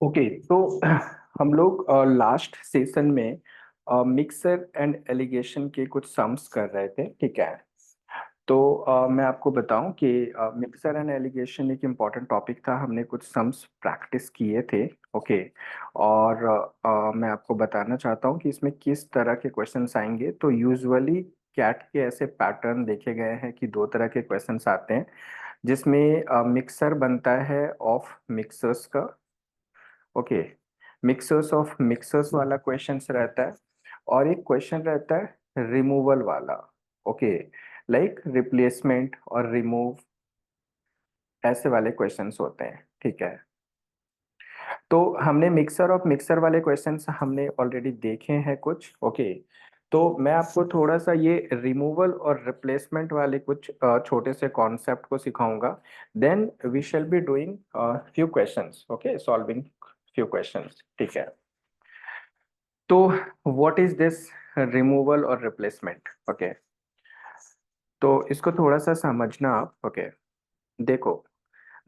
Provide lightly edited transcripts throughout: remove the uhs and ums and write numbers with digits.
Okay तो हम लोग लास्ट सेशन में मिक्सर एंड एलिगेशन के कुछ सम्स कर रहे थे, ठीक है। तो मैं आपको बताऊं कि मिक्सर एंड एलिगेशन एक इम्पॉर्टेंट टॉपिक था। हमने कुछ सम्स प्रैक्टिस किए थे, ओके। और मैं आपको बताना चाहता हूं कि इसमें किस तरह के क्वेश्चंस आएंगे। तो यूजुअली कैट के ऐसे पैटर्न देखे गए हैं कि दो तरह के क्वेश्चंस आते हैं, जिसमें मिक्सर बनता है ऑफ मिक्सर्स का, ओके। मिक्सर्स ऑफ मिक्सर्स वाला क्वेश्चंस रहता है, और एक क्वेश्चन रहता है रिमूवल वाला, ओके। लाइक रिप्लेसमेंट और रिमूव, ऐसे वाले क्वेश्चंस होते हैं, ठीक है। तो हमने मिक्सर ऑफ मिक्सर वाले क्वेश्चंस हमने ऑलरेडी देखे हैं कुछ, ओके। तो मैं आपको थोड़ा सा ये रिमूवल और रिप्लेसमेंट वाले कुछ छोटे से कॉन्सेप्ट को सिखाऊंगा। Then we shall be doing few questions, okay, solving few questions, ठीक है। तो व्हाट इज दिस रिमूवल और रिप्लेसमेंट, ओके। तो इसको थोड़ा सा समझना आप, ओके। देखो,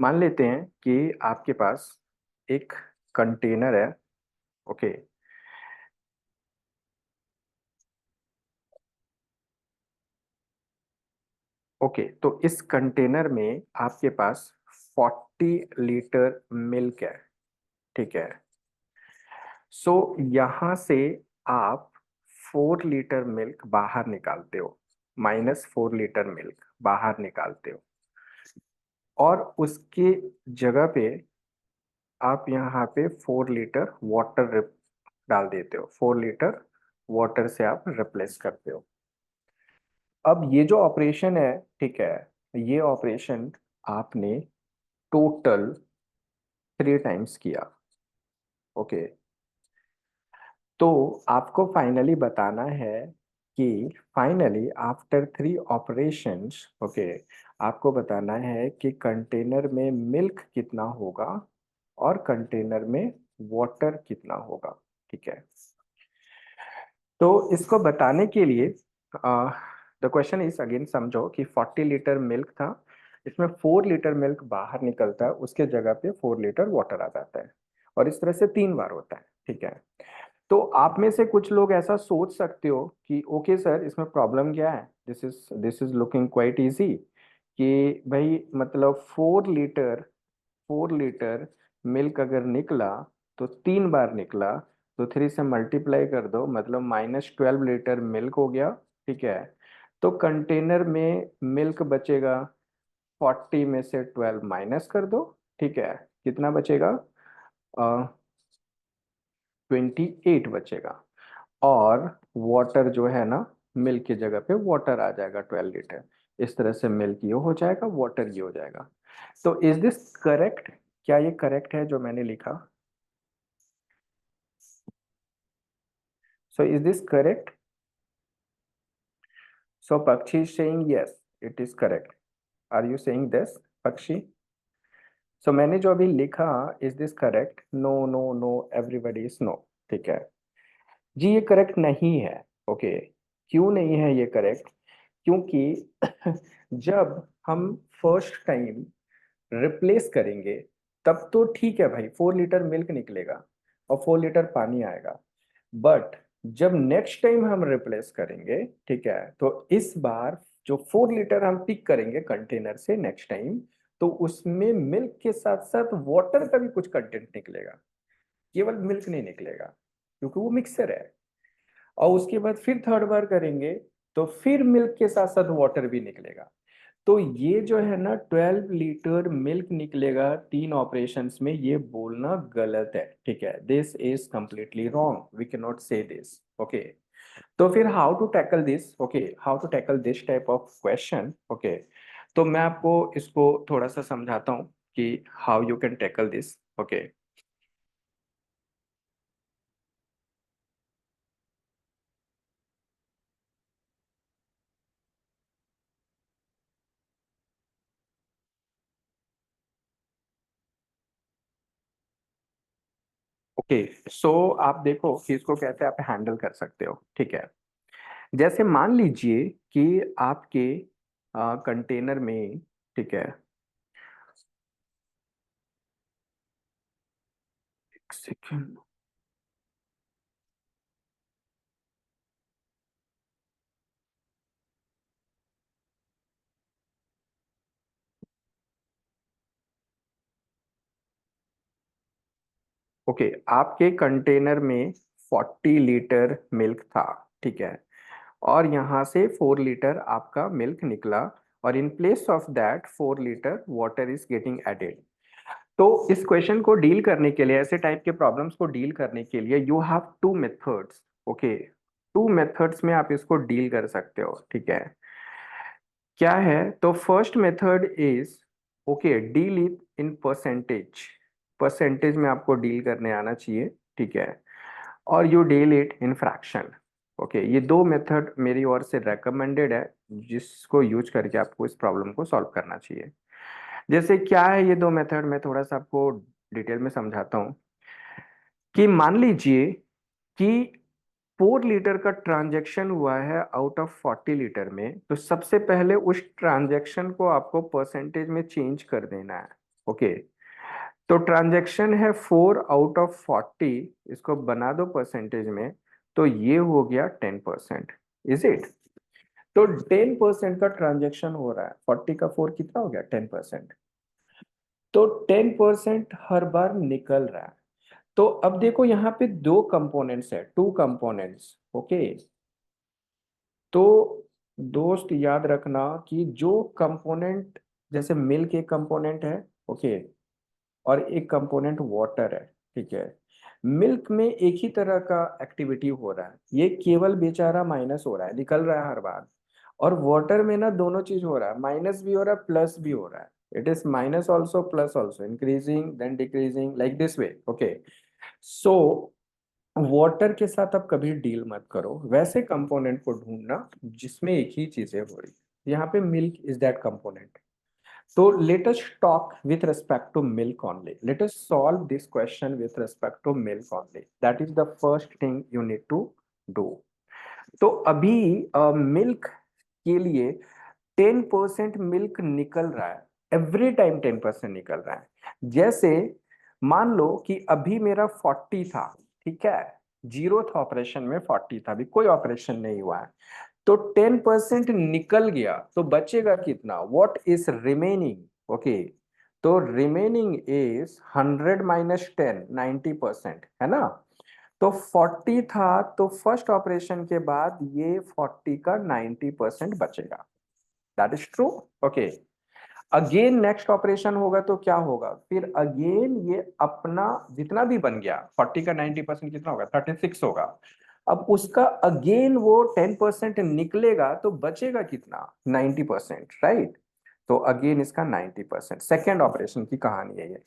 मान लेते हैं कि आपके पास एक कंटेनर है, ओके। ओके, तो इस कंटेनर में आपके पास 40 लीटर मिल्क है, ठीक है। सो यहाँ से आप 4 लीटर मिल्क बाहर निकालते हो, -4 लीटर मिल्क बाहर निकालते हो, और उसके जगह पे आप यहाँ पे 4 लीटर वाटर डाल देते हो। 4 लीटर वाटर से आप रिप्लेस करते हो। अब ये जो ऑपरेशन है, ठीक है, ये ऑपरेशन आपने टोटल 3 टाइम्स किया, ओके। तो आपको फाइनली बताना है कि फाइनली आफ्टर 3 ऑपरेशंस, ओके, आपको बताना है कि कंटेनर में मिल्क कितना होगा और कंटेनर में वाटर कितना होगा, ठीक है। तो इसको बताने के लिए द क्वेश्चन इज अगेन, समझो कि 40 लीटर मिल्क था, इसमें 4 लीटर मिल्क बाहर निकलता है, उसके जगह पे 4 लीटर वाटर आ जाता है, और इस तरह से 3 बार होता है, ठीक है। तो आप में से कुछ लोग ऐसा सोच सकते हो कि ओके सर, इसमें प्रॉब्लम क्या है, this is looking quite easy, कि भाई मतलब 4 लीटर मिल्क अगर निकला तो 3 बार निकला, तो 3 से मल्टीप्लाई कर दो, मतलब -12 लीटर मिल्क हो गया, ठीक है। तो कंटेनर में मिल्क बचेगा, 40 में से 12 माइनस कर दो, ठीक है। कितना बचेगा? 28 बचेगा। और वाटर जो है ना, मिल्क की जगह पे वाटर आ जाएगा 12 लीटर। इस तरह से मिल्क ये हो जाएगा, वाटर ये हो जाएगा। तो इज दिस करेक्ट? क्या ये करेक्ट है जो मैंने लिखा? So is this correct? So Pakshi saying yes, it is correct. Are you saying this, Pakshi? So मैंने जो अभी लिखा, is this correct? No no no, everybody is no, ठीक है। जी ये करेक्ट नहीं है, ओके। क्यों नहीं है ये करेक्ट? क्योंकि जब हम फर्स्ट टाइम रिप्लेस करेंगे तब तो ठीक है भाई, 4 लीटर मिल्क निकलेगा और 4 लीटर पानी आएगा। बट जब नेक्स्ट टाइम हम रिप्लेस करेंगे, ठीक है, तो इस बार जो 4 लीटर हम पिक करेंगे कंटेनर से नेक्स्ट टाइम, तो उसमें मिल्क के साथ साथ वाटर का भी कुछ कंटेंट निकलेगा, केवल मिल्क नहीं निकलेगा, क्योंकि वो मिक्सर है। और उसके बाद फिर थर्ड बार करेंगे तो फिर मिल्क के साथ साथ वाटर भी निकलेगा। तो ये जो है ना, 12 लीटर मिल्क निकलेगा 3 ऑपरेशंस में, ये बोलना गलत है, ठीक है। This is completely wrong, we can not say this, okay. तो फिर how to tackle this, okay, how to tackle this type of question, okay. तो मैं आपको इसको थोड़ा सा समझाता हूँ कि how you can tackle this, okay. Okay, so आप देखो कि इसको कैसे आप हैंडल कर सकते हो, ठीक है। जैसे मान लीजिए कि आपके कंटेनर में, ठीक है, सेकेंड। ओके, आपके कंटेनर में 40 लीटर मिल्क था, ठीक है, और यहाँ से 4 लीटर आपका मिल्क निकला, और in place of that 4 litre water is getting added. तो इस क्वेश्चन को डील करने के लिए, ऐसे टाइप के प्रॉब्लम्स को डील करने के लिए you have two methods. Okay, two methods में आप इसको डील कर सकते हो, ठीक है। क्या है, तो first method is, okay, deal it in percentage. Percentage में आपको डील करने आना चाहिए, ठीक है, और you deal it in fraction. Okay, ये दो मेथड मेरी ओर से रेकमेंडेड है, जिसको यूज करके आपको इस प्रॉब्लम को सॉल्व करना चाहिए। जैसे क्या है ये दो मेथड, मैं थोड़ा सा आपको डिटेल में समझाता हूँ। कि मान लीजिए कि 4 लीटर का ट्रांजैक्शन हुआ है आउट ऑफ 40 लीटर में, तो सबसे पहले उस ट्रांजैक्शन को आपको परसेंटेज में चेंज कर देना है। ओके, तो ट्रांजैक्शन है 4 आउट ऑफ 40, इसको बना दो परसेंटेज में, तो ये हो गया 10%। Is it? तो 10% का ट्रांजैक्शन हो रहा है, 40 का 4 कितना हो गया, 10%। तो 10% हर बार निकल रहा है। तो अब देखो यहाँ पे दो कंपोनेंट्स है, टू कंपोनेंट्स। ओके, तो दोस्त याद रखना कि जो कंपोनेंट, जैसे मिल्क एक कंपोनेंट है, ओके, और एक कंपोनेंट वाटर है, ठीक है। मिल्क में एक ही तरह का एक्टिविटी हो रहा है, ये केवल बेचारा माइनस हो रहा है, निकल रहा है हर बार। और वाटर में ना दोनों चीज हो रहा है, माइनस भी हो रहा है, प्लस भी हो रहा है। It is minus also plus also, increasing then decreasing, like this way. Okay, so water के साथ आप कभी डील मत करो, वैसे कंपोनेंट को ढूंढना जिसमें एक ही चीजें हो रही। यहाँ पे milk is that component. So let us talk with respect to milk only. Let us solve this question with respect to milk only. That is the first thing you need to do. तो अभी milk के लिए 10% milk निकल रहा है, every time 10% निकल रहा है। जैसे मान लो कि अभी मेरा 40 था, ठीक है, जीरो था ऑपरेशन में, 40 था, अभी कोई ऑपरेशन नहीं हुआ है, तो 10% निकल गया, तो बचेगा कितना, व्हाट इज रिमेनिंग। ओके, तो रिमेनिंग इज 100 - 10, 90%, है ना। तो 40 था, तो फर्स्ट ऑपरेशन के बाद ये 40 का 90% बचेगा। That is true. Okay, again next operation होगा तो क्या होगा, फिर अगेन ये अपना जितना भी बन गया, 40 का 90% कितना होगा, 36 होगा। अब उसका अगेन वो 10% निकलेगा, तो बचेगा कितना, 90%, राइट। तो अगेन इसका 90%, सेकेंड ऑपरेशन की कहानी है ये।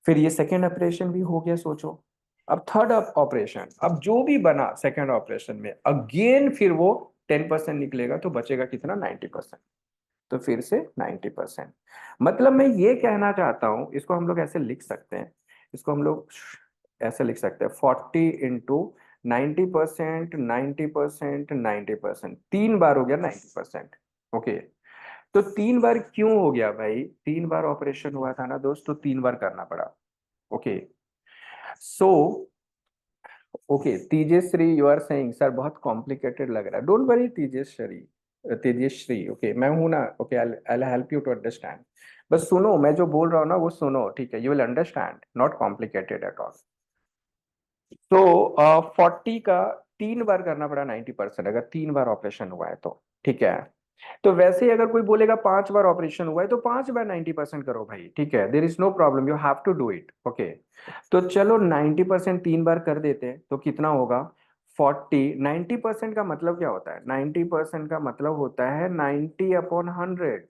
फिर ये सेकेंड ऑपरेशन भी हो गया, सोचो। अब थर्ड ऑपरेशन, अब जो भी बना सेकेंड ऑपरेशन में, अगेन फिर वो 10% निकलेगा, तो बचेगा कितना, 90%। तो फिर से 90%। मतलब मैं ये कहना चाहता हूं, इसको हम लोग ऐसे लिख सकते हैं, इसको हम लोग ऐसे लिख सकते हैं, 40 × 90%, 90%, 90%, 3 बार हो गया 90%। ओके, तो 3 बार क्यों हो गया भाई, 3 बार ऑपरेशन हुआ था ना दोस्त, तो 3 बार करना पड़ा। Okay, so okay, Tejashri you are saying sir बहुत कॉम्प्लिकेटेड लग रहा है, don't worry Tejashri, Tejashri, okay, मैं हूं ना, okay, I help you to understand. बस सुनो, मैं जो बोल रहा हूँ ना वो सुनो, ठीक है, you will understand, not complicated at all. तो 40 का 3 बार करना पड़ा 90%, अगर 3 बार ऑपरेशन हुआ है तो, ठीक है। तो वैसे ही अगर कोई बोलेगा 5 बार ऑपरेशन हुआ है, तो 5 बार 90% करो भाई, ठीक है, there is no problem, you have to do it. Okay, तो चलो 90% 3 बार कर देते हैं, तो कितना होगा, 90% का मतलब क्या होता है, 90% का मतलब होता है 90/100।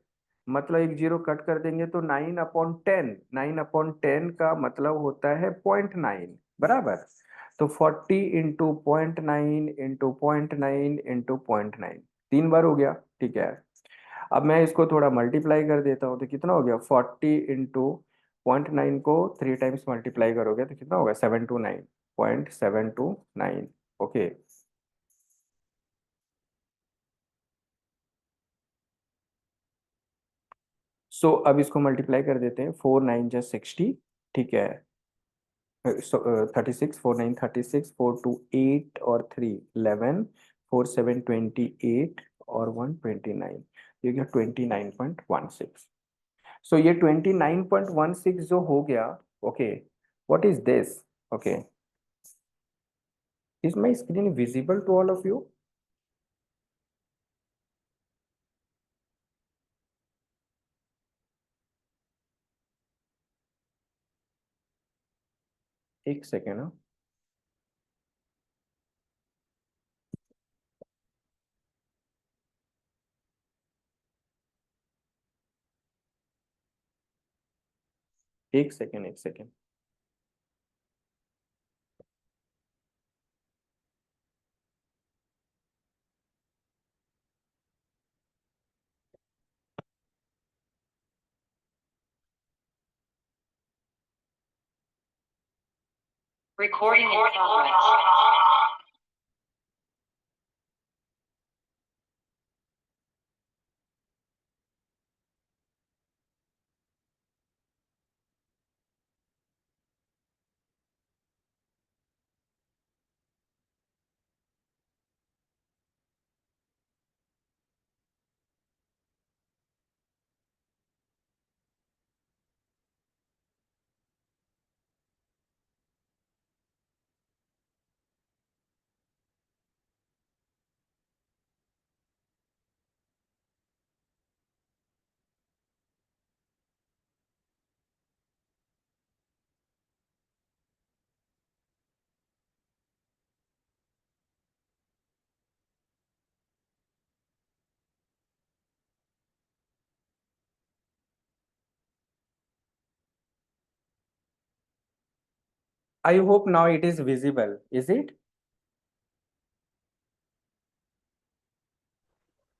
मतलब एक जीरो कट कर देंगे तो 9/10, 9/10 का मतलब होता है 0.9, बराबर। तो 40 × 0.9 × 0.9 × 0.9, 3 बार हो गया, ठीक है। अब मैं इसको थोड़ा मल्टीप्लाई कर देता हूँ, तो कितना हो गया, 40 × 0.9 को 3 टाइम्स मल्टीप्लाई करोगे तो कितना होगा, 729.729। ओके, सो अब इसको मल्टीप्लाई कर देते हैं, 4 9 × 60, ठीक है, 36, 4 9 36, 4 2 8 और 3 11, 4 7 28 और 1 29, ये गया 29.16। सो ये 29.16 जो हो गया, okay, what is this? Okay, is my screen visible to all of you? एक सेकेंड। एक सेकेंड, एक second. Recording in progress. I hope now it is visible, is it?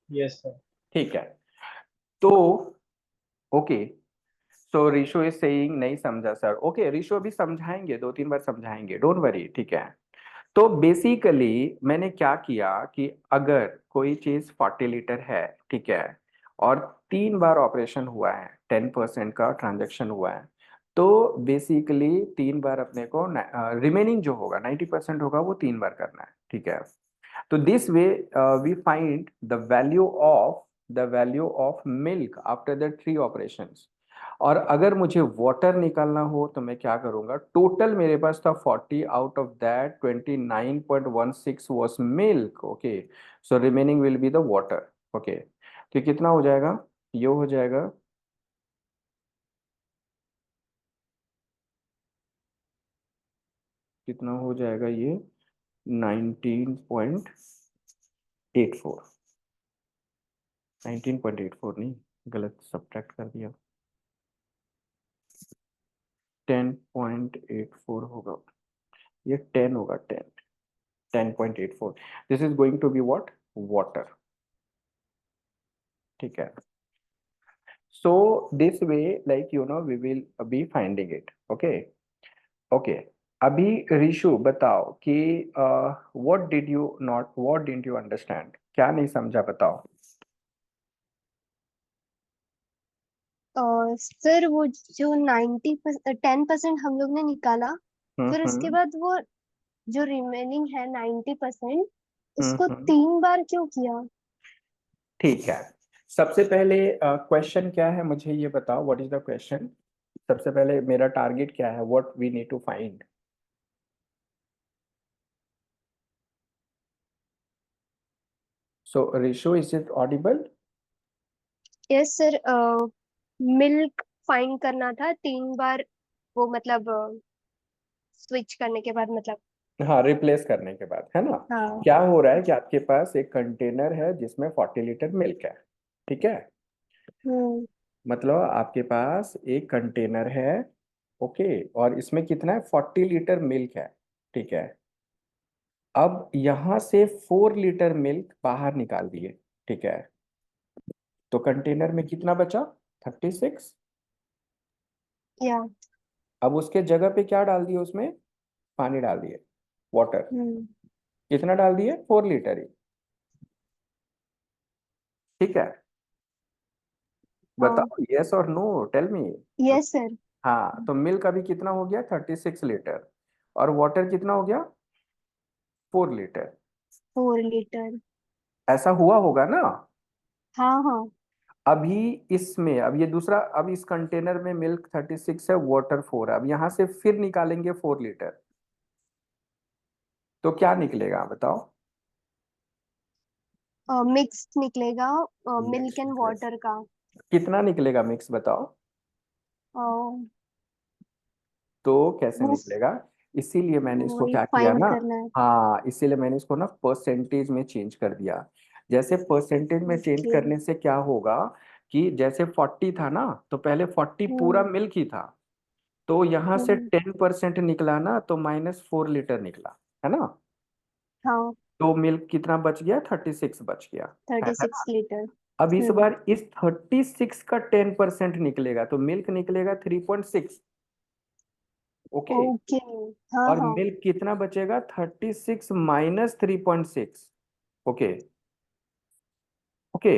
Yes, sir. ठीक है। तो ओके, सो रिशो इज सेइंग नहीं समझा sir. Okay, रिशो भी समझाएंगे, 2 3 बार समझाएंगे, डोंट वरी, ठीक है। तो बेसिकली मैंने क्या किया कि अगर कोई चीज 40 लीटर है, ठीक है, और 3 बार ऑपरेशन हुआ है, 10% का ट्रांजेक्शन हुआ है, तो बेसिकली 3 बार अपने को रिमेनिंग जो होगा 90% होगा, वो 3 बार करना है, ठीक है। तो this way we find the value of milk after the 3 operations. और अगर मुझे वाटर निकालना हो तो मैं क्या करूंगा, टोटल मेरे पास था 40, out of that 29.16 was milk, okay, so remaining will be the water, okay. तो कितना हो जाएगा, ये हो जाएगा कितना हो जाएगा ये 19.84, 19.84 नहीं, गलत सब्ट्रैक्ट कर दिया, 10.84 होगा, ये 10 होगा, 10.84। This is going to be what, water, ठीक है। So this way, like we will be finding it, okay. Okay, अभी रिशु बताओ कि व्हाट डिडंट यू अंडरस्टैंड, क्या नहीं समझा, बताओ। सर वो जो 10% हम लोग ने निकाला, फिर उसके हम्म, बाद वो जो रिमेनिंग है 90%, हम्म, उसको 3 बार क्यों किया? ठीक है। सबसे पहले क्वेश्चन क्या है, मुझे ये बताओ, व्हाट इज द क्वेश्चन। सबसे पहले मेरा टारगेट क्या है, what we need to find. So Rishu, is it audible? Yes sir, milk find करना था 3 बार, वो मतलब स्विच करने के बाद, मतलब। हाँ, रिप्लेस करने के बाद, है ना। हाँ। क्या हो रहा है कि आपके पास एक कंटेनर है जिसमें 40 लीटर मिल्क है, ठीक है। हम्म। मतलब आपके पास एक कंटेनर है, ओके, और इसमें कितना है, 40 लीटर मिल्क है, ठीक है। अब यहाँ से 4 लीटर मिल्क बाहर निकाल दिए, ठीक है। तो कंटेनर में कितना बचा, 36। या। अब उसके जगह पे क्या डाल दिए, उसमें पानी डाल दिए, वाटर। हम्म। कितना डाल दिए, 4 लीटर ही, ठीक है। हाँ। बताओ, यस और no, tell me. Yes sir. हाँ, तो मिल्क अभी कितना हो गया, 36 लीटर। और वाटर कितना हो गया? 4 लीटर। 4 लीटर। ऐसा हुआ होगा ना? हाँ हाँ। अभी इसमें, अब ये दूसरा, अब इस कंटेनर में मिल्क 36 है, वाटर 4 है। अब यहां से फिर निकालेंगे 4 लीटर, तो क्या निकलेगा बताओ? मिक्स निकलेगा, मिक्स मिल्क एंड निकलेगा। वाटर का। कितना निकलेगा मिक्स बताओ? अ, तो कैसे वो निकलेगा? इसीलिए मैंने इसको वही क्या किया फाइंड ना, करना है। हाँ, इसीलिए मैंने इसको ना परसेंटेज में चेंज कर दिया। जैसे परसेंटेज में चेंज ओके। करने से क्या होगा कि जैसे 40 था ना, तो पहले 40 पूरा हम्म मिल्क ही था, तो यहाँ से हम्म। 10% निकला ना, तो -4 लीटर निकला, है ना? हाँ। तो मिल्क कितना बच गया? 36 बच गया, थर्टी है सिक्स ना? लीटर अब इस बार इस 36 का 10% निकलेगा, तो मिल्क निकलेगा 3.6। ओके। ओके। हाँ और हाँ मिल्क कितना बचेगा? 36 -3.6। ओके। ओके,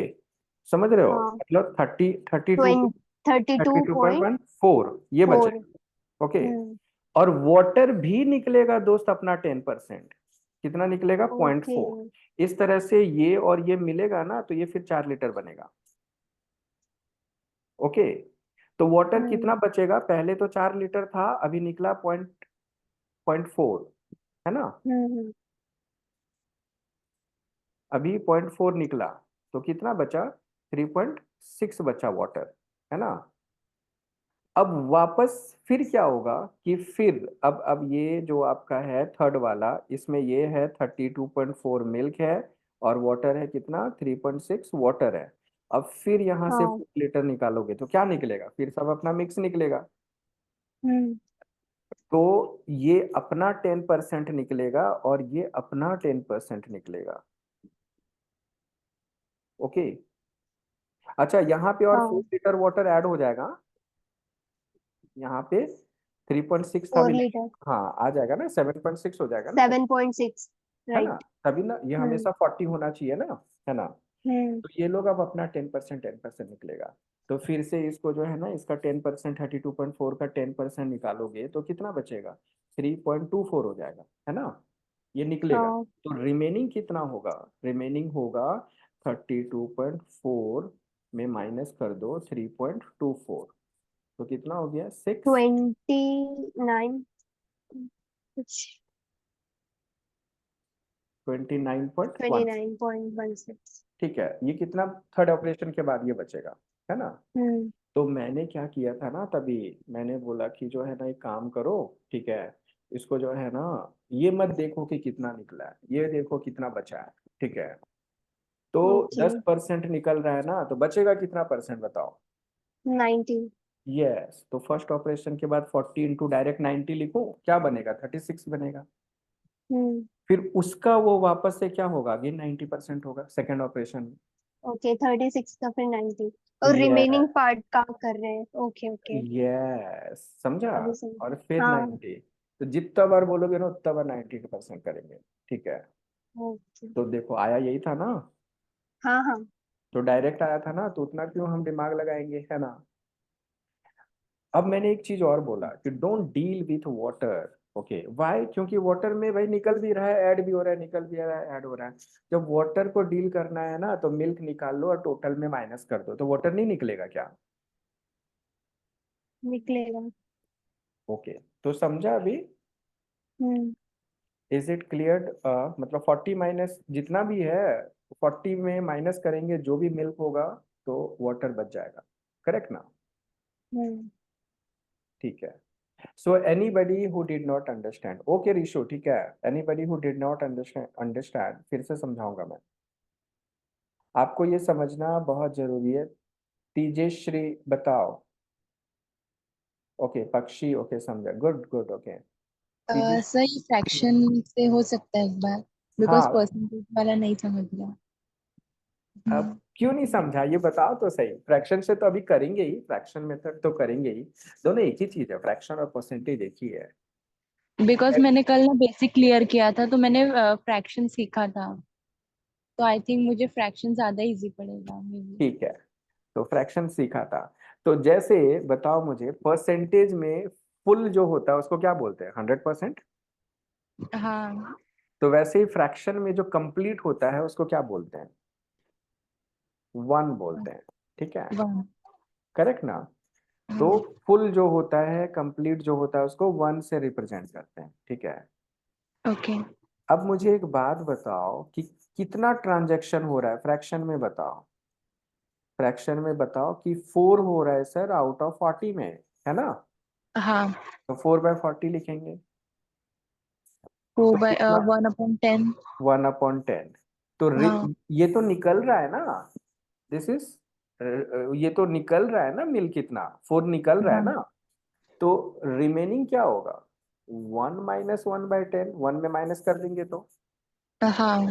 समझ रहे हो? हाँ। मतलब 20 32.4। 32.14 ये बचेगा। ओके। हम्म। और वाटर भी निकलेगा दोस्त अपना 10%। कितना निकलेगा? Point okay. फोर इस तरह से ये और ये मिलेगा ना, तो ये फिर 4 लीटर बनेगा। ओके। तो वाटर हम्म कितना बचेगा? पहले तो 4 लीटर था, अभी निकला पॉइंट फोर, है ना? हम्म। अभी 0.4 निकला, तो कितना बचा? 3.6 बचा वाटर, है ना? अब वापस फिर क्या होगा कि फिर अब ये जो आपका है थर्ड वाला, इसमें ये है 32.4 मिल्क है, और वाटर है कितना? 3.6 वाटर है। अब फिर यहाँ से हाँ। 4 लीटर निकालोगे तो क्या निकलेगा? फिर सब अपना मिक्स निकलेगा। हम्म। तो ये अपना 10% निकलेगा और ये अपना 10% निकलेगा। ओके। अच्छा, यहाँ पे और फोर हाँ। लीटर वाटर ऐड हो जाएगा। यहाँ पे 3.6 था, भी 4 लीटर। हाँ आ जाएगा ना, 7.6 हो जाएगा ना, 7.6। है ना? राइट। तभी ना, ये हम्म हमेशा 40 होना चाहिए ना, है ना? हम्म। तो ये लोग अब अपना 10% निकलेगा। तो फिर से इसको जो है ना, इसका 10%, 32.4 का 10% निकालोगे तो कितना बचेगा? 3.24 हो जाएगा, है ना? ये निकलेगा। हाँ। तो रिमेनिंग कितना होगा? रिमेनिंग होगा 32.4 में माइनस कर दो 3.24, तो कितना हो गया? 6। 29 कुछ। 29.1। 29.16। ठीक है, ये कितना? थर्ड ऑपरेशन के बाद ये बचेगा, है ना? हम्म तो मैंने क्या किया था ना, तभी मैंने बोला कि जो है ना, एक काम करो, ठीक है, इसको जो है ना, ये मत देखो कि कितना निकला है, ये देखो कितना बचा है, ठीक है? तो ओके। 10% निकल रहा है ना, तो बचेगा कितना परसेंट बताओ? 90। यस, तो फर्स्ट ऑपरेशन के बाद 40 इंटू डायरेक्ट 90 लिखो, क्या बनेगा? 36 बनेगा। हम्म। फिर उसका वो वापस से क्या होगा? अगेन 90% होगा सेकेंड ऑपरेशन में। ओके, 36 का फिर 90। और यस। रिमेनिंग पार्ट का कर रहे हैं। Okay okay. यस, समझा? अभी समझ। और फिर हाँ। 90, तो जितना बार बोलोगे ना उतना बार 90% करेंगे, ठीक है? ओके। तो देखो आया यही था ना, हाँ हाँ। तो डायरेक्ट आया था ना, तो उतना क्यों हम दिमाग लगाएंगे, है ना? अब मैंने एक चीज और बोला कि don't deal with water. Okay, why? क्योंकि वाटर में भाई निकल भी रहा है, ऐड भी हो रहा है, निकल भी रहा है, ऐड हो रहा है। जब वाटर को डील करना है ना, तो मिल्क निकाल लो और टोटल में माइनस कर दो, तो वाटर नहीं निकलेगा क्या? निकलेगा। ओके, तो समझा अभी? हम्म। Is it clear? मतलब 40 माइनस जितना भी है, 40 में माइनस करेंगे जो भी मिल्क होगा, तो वाटर बच जाएगा, करेक्ट ना? हम्म। ठीक है। So anybody who did not understand, okay Rishu, ठीक है, anybody who did not understand, understand फिर से समझाऊंगा मैं। आपको ये समझना बहुत जरूरी है। तेजश्री बताओ। ओके, पक्षी, ओके, समझा, गुड गुड, ओके। सर ये फ्रैक्शन से हो सकता है एक बार, बिकॉज हाँ, परसेंटेज वाला नहीं समझ गया। अब क्यों नहीं समझा ये बताओ तो सही। फ्रैक्शन से तो अभी करेंगे ही, फ्रैक्शन मेथड तो करेंगे ही। दोनों एक ही चीज है, फ्रैक्शन और परसेंटेज एक ही है। बिकॉज मैंने कल ना बेसिक क्लियर किया था, तो मैंने फ्रैक्शन सीखा था, तो आई थिंक मुझे फ्रैक्शन ज्यादा इजी पड़ेगा मे बी। ठीक है, तो फ्रैक्शन सीखा था। तो जैसे बताओ मुझे, परसेंटेज में फुल जो होता है उसको क्या बोलते हैं? 100%। हाँ। तो वैसे ही फ्रैक्शन में जो कंप्लीट होता है उसको क्या बोलते हैं? वन बोलते हैं, ठीक है, वन। करेक्ट ना? तो हाँ। फुल जो होता है, कंप्लीट जो होता है, उसको वन से रिप्रेजेंट करते हैं, ठीक है। ओके। अब मुझे एक बात बताओ कि कितना ट्रांजैक्शन हो रहा है फ्रैक्शन में, बताओ। फ्रैक्शन में बताओ कि 4 हो रहा है सर आउट ऑफ 40 में, है ना? हाँ। तो 4/40 लिखेंगे। फोर तो बाय कितना? 1/10। 1/10। तो हाँ। ये तो निकल रहा है ना, दिस इज, ये तो निकल रहा है ना, मिल कितना, 4 निकल रहा है हाँ। ना। तो रिमेनिंग क्या होगा? 1 - 1/10, 1 में माइनस कर देंगे तो, हाँ,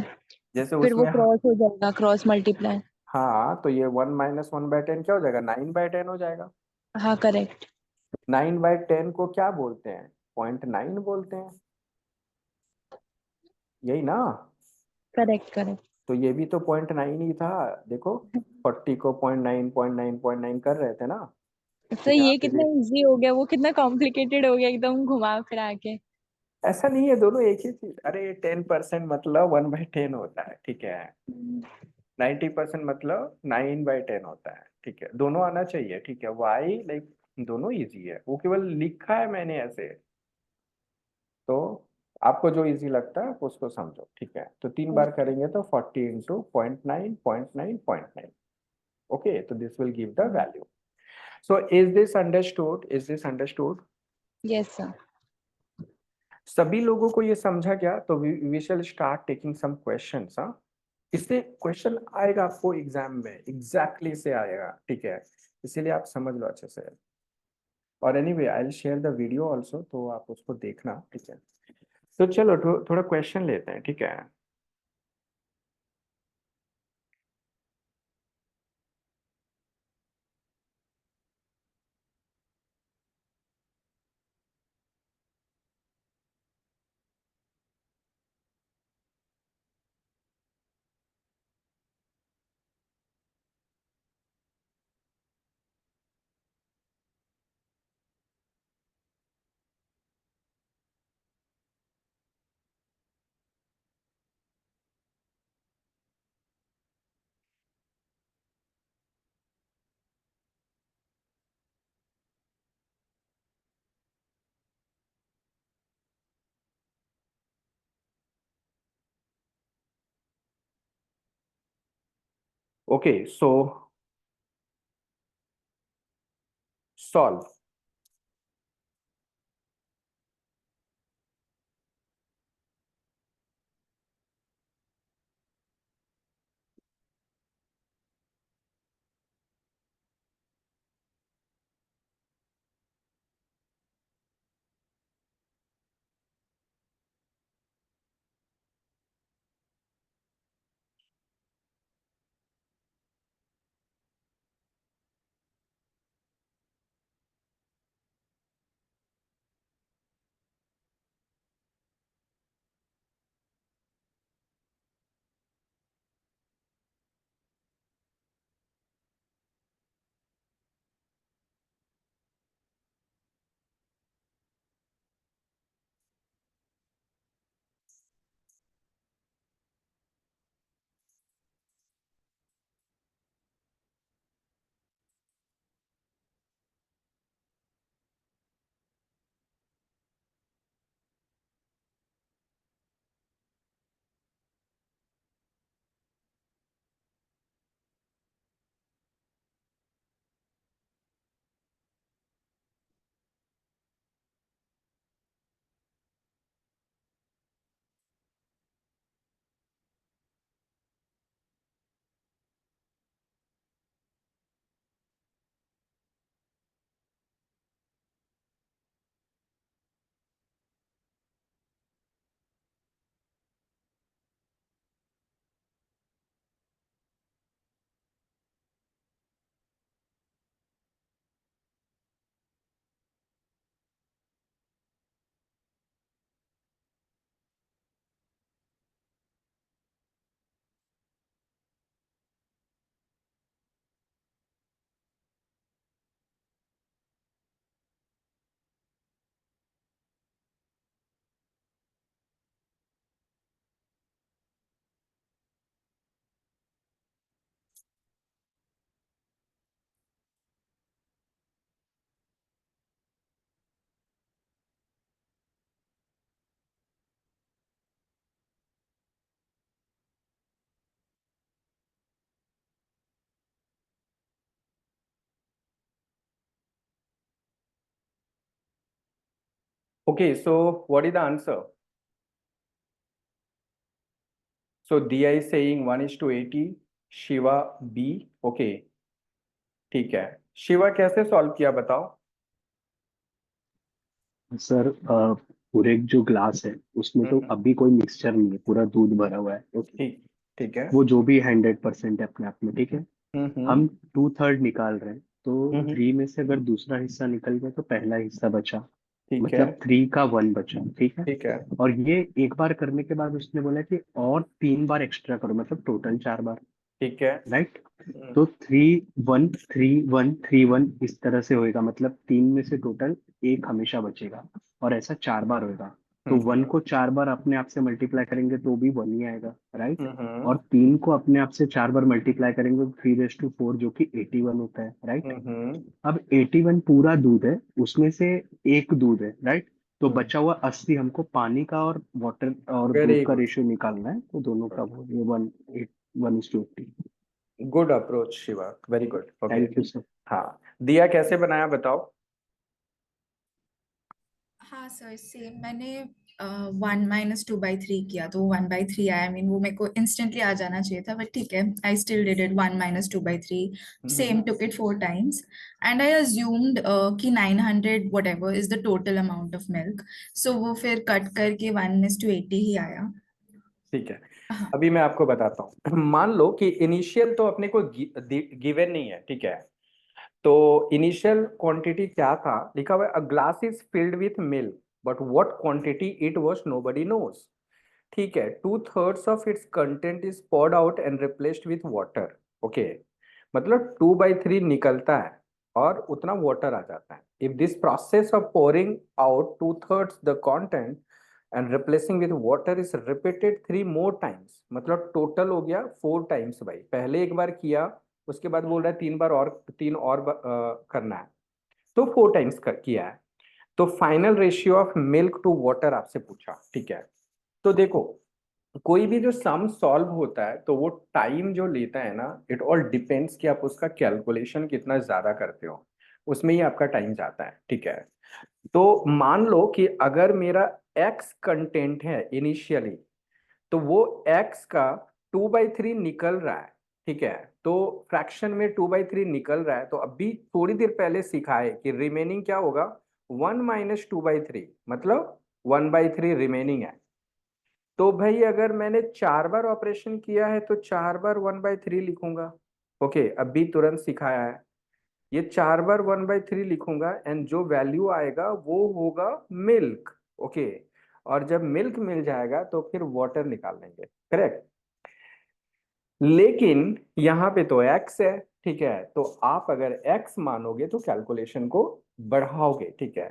जैसे फिर वो उसमें क्रॉस हो जाएगा, क्रॉस मल्टीप्लाई। हाँ, तो ये 1 - 1/10 क्या हो जाएगा? 9/10 हो जाएगा। हाँ, करेक्ट। 9/10 को क्या बोलते हैं? 0.9 बोलते हैं, यही ना? Correct correct. तो ये भी तो 0.9 ही था, देखो। 40 को 0.9 0.9 0.9 कर रहे थे ना। तो तो यहाँ ये पे कितना भी इजी हो गया, वो कितना कॉम्प्लिकेटेड हो गया, एकदम घुमा फिरा के। ऐसा नहीं है, दोनों एक ही चीज। अरे 10% मतलब 1/10 होता है, ठीक है। 90% मतलब 9/10 होता है, ठीक है। दोनों आना चाहिए, ठीक है। वाई लाइक दोनों इजी है, वो केवल लिखा है मैंने ऐसे। तो आपको जो इजी लगता है आप उसको समझो, ठीक है। तो 3 बार करेंगे तो 40 इंटू 0.9 0.9 0.9। ओके, तो this will give the value. So is this understood? Is this understood? Yes sir. सभी लोगों को ये समझा गया? तो we shall start taking some questions. हाँ, इससे क्वेश्चन आएगा आपको एग्जाम में, एग्जैक्टली से आएगा, ठीक है। इसीलिए आप समझ लो अच्छे से। और anyway I will share the video also, तो आप उसको देखना, ठीक है। तो चलो थोड़ा क्वेश्चन लेते हैं, ठीक है। Okay, so solve. Okay, so what is the answer? So Dia is saying 1:80, Shiva B. Okay, ठीक है। शिवा कैसे सॉल्व किया बताओ। सर पूरे जो ग्लास है उसमें तो हम्म, अभी कोई मिक्सचर नहीं है, पूरा दूध भरा हुआ है। ओके, ठीक ठीक है। वो जो भी 100% है अपने आप में, ठीक है। हम्म हम 2/3 निकाल रहे हैं, तो हम्म, 3 में से अगर दूसरा हिस्सा निकल गया तो पहला हिस्सा बचा, ठीक है मतलब 3 का 1 बचा, ठीक है। ठीक है। और ये एक बार करने के बाद उसने बोला कि और 3 बार एक्स्ट्रा करो, मतलब टोटल 4 बार, ठीक है। राइट। तो 3 1 3 1 3 1 इस तरह से होएगा, मतलब 3 में से टोटल एक हमेशा बचेगा, और ऐसा 4 बार होएगा। तो 1 हम्म को 4 बार अपने आप से मल्टीप्लाई करेंगे तो भी 1 ही आएगा, राइट। हम्म और 3 को अपने आप से 4 बार मल्टीप्लाई करेंगे तो 3 4 जो कि 81 होता है, राइट। अब 81 पूरा दूध है, उसमें से एक दूध है, राइट। तो बचा हुआ 80 हमको पानी का और वाटर और दूध वेरी का गुड, रेशियो निकालना है, तो दोनों का वो ये 1:80। Good approach Shiva, very good. Okay, thank you sir. हाँ दिया कैसे बनाया बताओ। हाँ सर, सेम मैंने 1 - 2/3 किया तो 1/3 आया। वो मेरे को इंस्टेंटली आ जाना चाहिए था, बट ठीक है, I still did it 1 - 2/3। Same took it 4 times and I assumed कि 900 whatever is the total amount of milk. So वो फिर कट करके 1:80 ही आया। ठीक है, हाँ। अभी मैं आपको बताता हूँ। मान लो कि इनिशियल तो अपने को गिवन नहीं है, ठीक है। तो इनिशियल क्वांटिटी क्या था, लिखा हुआ है a glass is filled with milk, but what quantity it was nobody knows. ठीक है, 2/3 of its content is poured out and replaced with water. Okay, मतलब 2/3 निकलता है और उतना वाटर आ जाता है। If this process of pouring out 2/3 the content and replacing with water is repeated 3 more times, मतलब टोटल हो गया 4 times। भाई पहले एक बार किया, उसके बाद बोल रहा है 3 बार और, 3 और करना है, तो 4 times किया है। तो final ratio of milk to water आपसे पूछा, ठीक है। तो देखो, कोई भी जो सम सॉल्व होता है तो वो टाइम जो लेता है ना, इट ऑल डिपेंड्स कि आप उसका कैलकुलेशन कितना ज्यादा करते हो, उसमें ही आपका टाइम जाता है, ठीक है। तो मान लो कि अगर मेरा एक्स कंटेंट है इनिशियली, तो वो एक्स का 2/3 निकल रहा है, ठीक है। तो फ्रैक्शन में 2/3 निकल रहा है, तो अभी थोड़ी देर पहले सीखा है कि रिमेनिंग क्या होगा, 1 - 2/3, मतलब 1/3 रिमेनिंग है। तो भाई अगर मैंने 4 बार ऑपरेशन किया है तो 4 बार 1/3 लिखूंगा। ओके, अभी तुरंत सिखाया है, ये 4 बार 1/3 लिखूंगा एंड जो वैल्यू आएगा वो होगा मिल्क। ओके, और जब मिल्क मिल जाएगा तो फिर वाटर निकाल लेंगे, करेक्ट। लेकिन यहाँ पे तो x है, ठीक है। तो आप अगर x मानोगे तो कैलकुलेशन को बढ़ाओगे, ठीक है।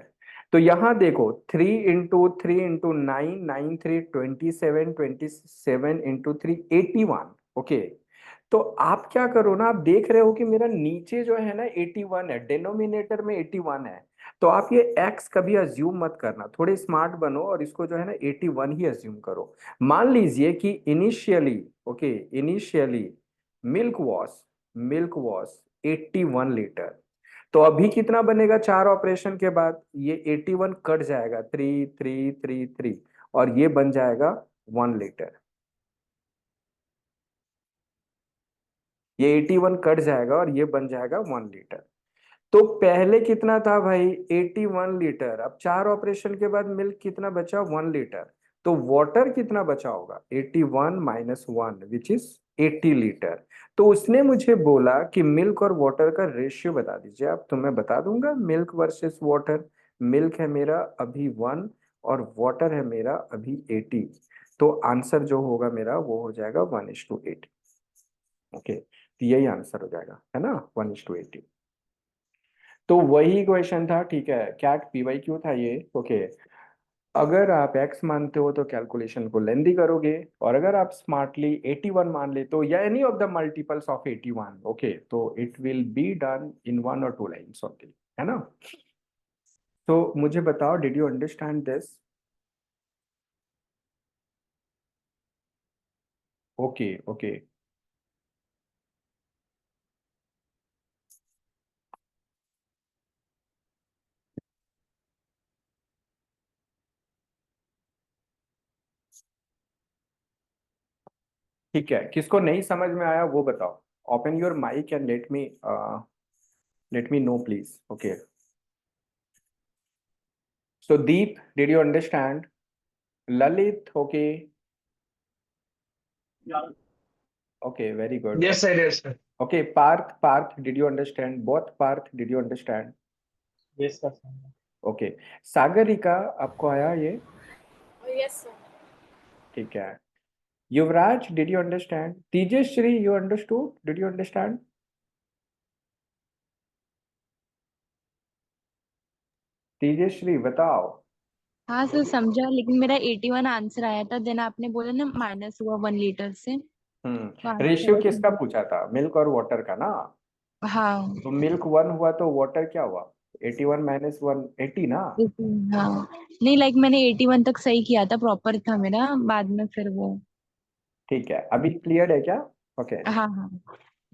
तो यहाँ देखो, 3 × 3 × 9, 9 3 27, 27 × 3 81। ओके, तो आप क्या करो ना, आप देख रहे हो कि मेरा नीचे जो है ना 81 है, डिनोमिनेटर में 81 है। तो आप ये x कभी अज्यूम मत करना, थोड़े स्मार्ट बनो और इसको जो है ना 81 ही अज्यूम करो। मान लीजिए कि initially, okay, initially milk was 81 litre. तो अभी कितना बनेगा 4 ऑपरेशन के बाद, ये 81 कट जाएगा, 3 3 3 3, और ये बन जाएगा 1 लीटर। ये 81 कट जाएगा और ये बन जाएगा 1 लीटर। तो पहले कितना था भाई, 81 लीटर। अब 4 ऑपरेशन के बाद मिल्क कितना बचा, 1 लीटर। तो वाटर कितना बचा होगा, 81 - 1 विच इज 80 लीटर। तो उसने मुझे बोला कि मिल्क और वाटर का रेशियो बता दीजिए आप, तो मैं बता दूंगा मिल्क वर्सेस वाटर। मिल्क है मेरा अभी 1 और वाटर है मेरा अभी 80। तो आंसर जो होगा मेरा वो हो जाएगा 1:80। ओके, तो यही आंसर हो जाएगा, है ना, 1:80। तो वही क्वेश्चन था, ठीक है, कैट PYQ था ये। ओके, अगर आप x मानते हो तो कैलकुलेशन को लेंदी करोगे, और अगर आप स्मार्टली 81 मान ले तो, या any of the multiples of 81, okay, तो it will be done in 1 or 2 lines only, है ना। तो मुझे बताओ, did you understand this. Okay okay, ठीक है, किसको नहीं समझ में आया वो बताओ. Open your mic and let me know please. Okay. So Deep, did you understand? Lalit, okay. Yeah. Okay, very good. Yes, sir. Yes, sir. Okay, Parth, did you understand? Both Parth, did you understand? Yes, sir. Okay. Sagarika, आपको आया ये? Yes, sir. ठीक है. युवराज, did you understand? Tejashree, you understood? Did you understand? Tejashri बताओ. हाँ sir समझा, लेकिन मेरा 81 आंसर आया था, देन आपने बोला ना माइनस हुआ 1 लीटर से, तो रेशियो आंसर किसका पूछा था? मिल्क और वाटर का ना. हाँ तो मिल्क 1 हुआ तो वाटर क्या हुआ? 81 माइनस 1 80 ना. हाँ नहीं, लाइक मैंने 81 तक सही किया था, प्रॉपर था मेरा, बाद में फिर वो। ठीक है, अभी क्लियर है क्या? ओके. हाँ हाँ.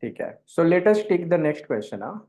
ठीक है. So let us take the next question.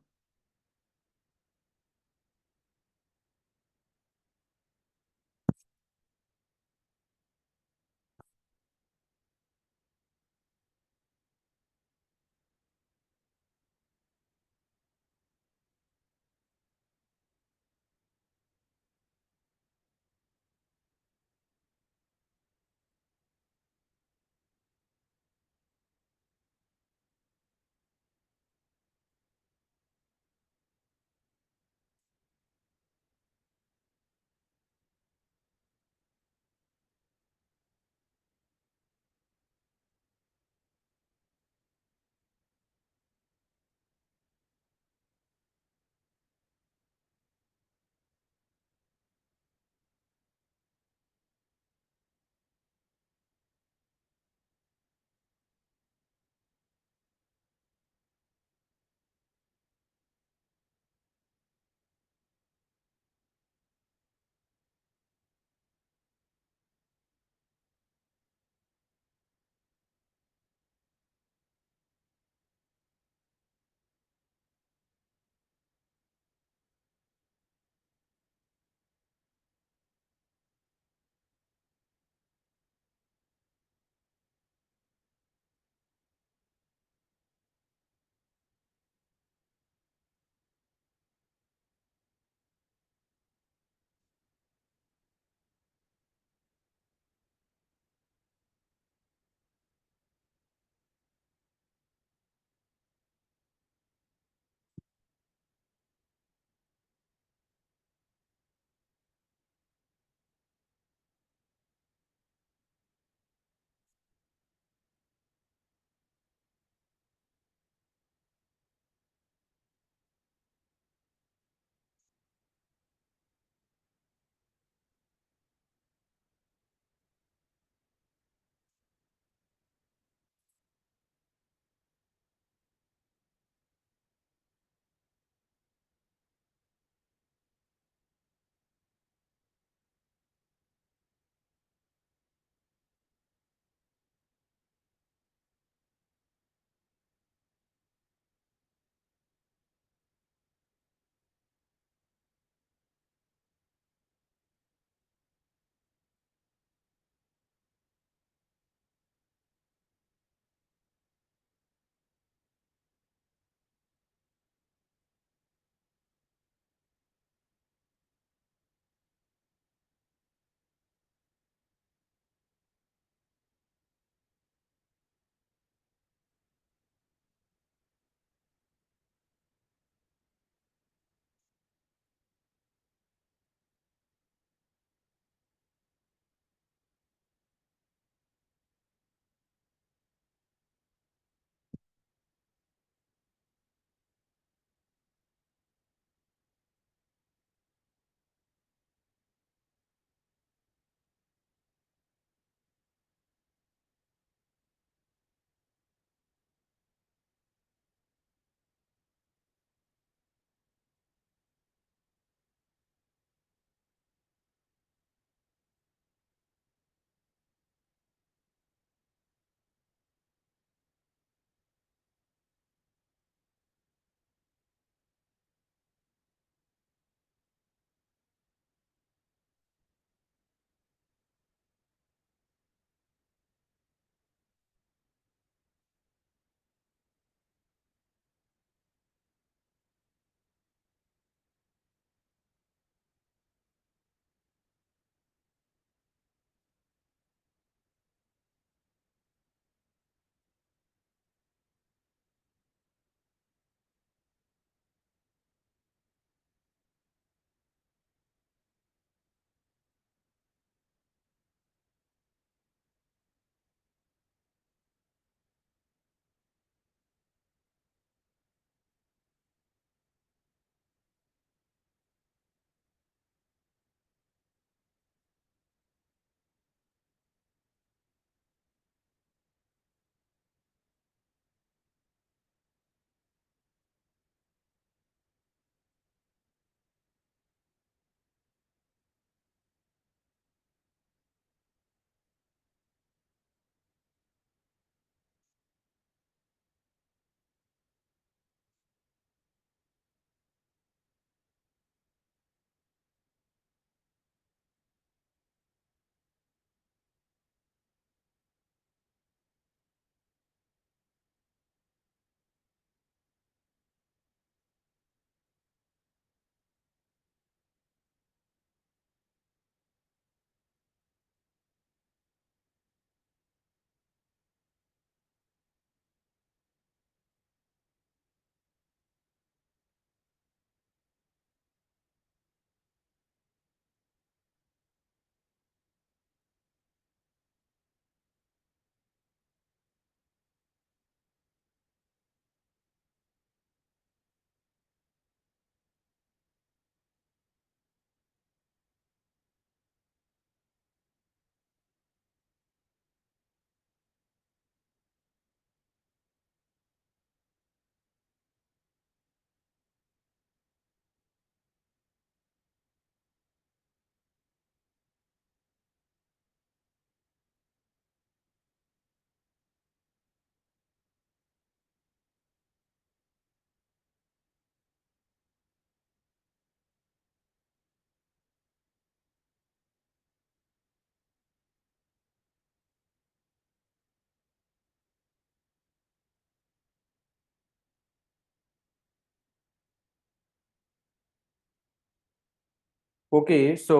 Okay, so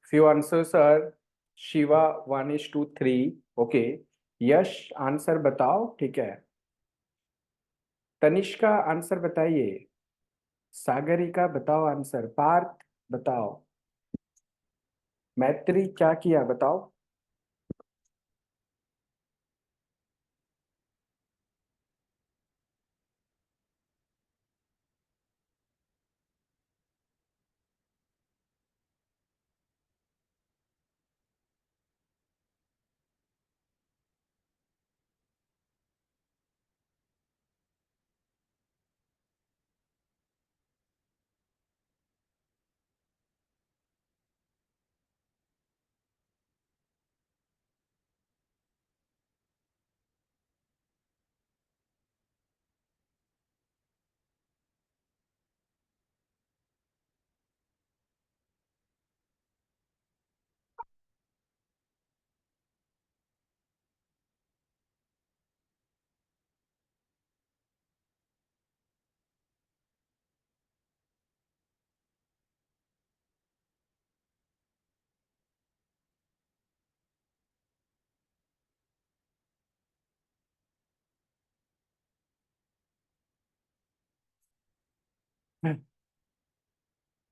few answers are Shiva 1:3. Okay, Yash answer बताओ, ठीक है। तनिष्का आंसर बताइए। सागरिका बताओ आंसर। पार्थ बताओ। मैत्री क्या किया बताओ।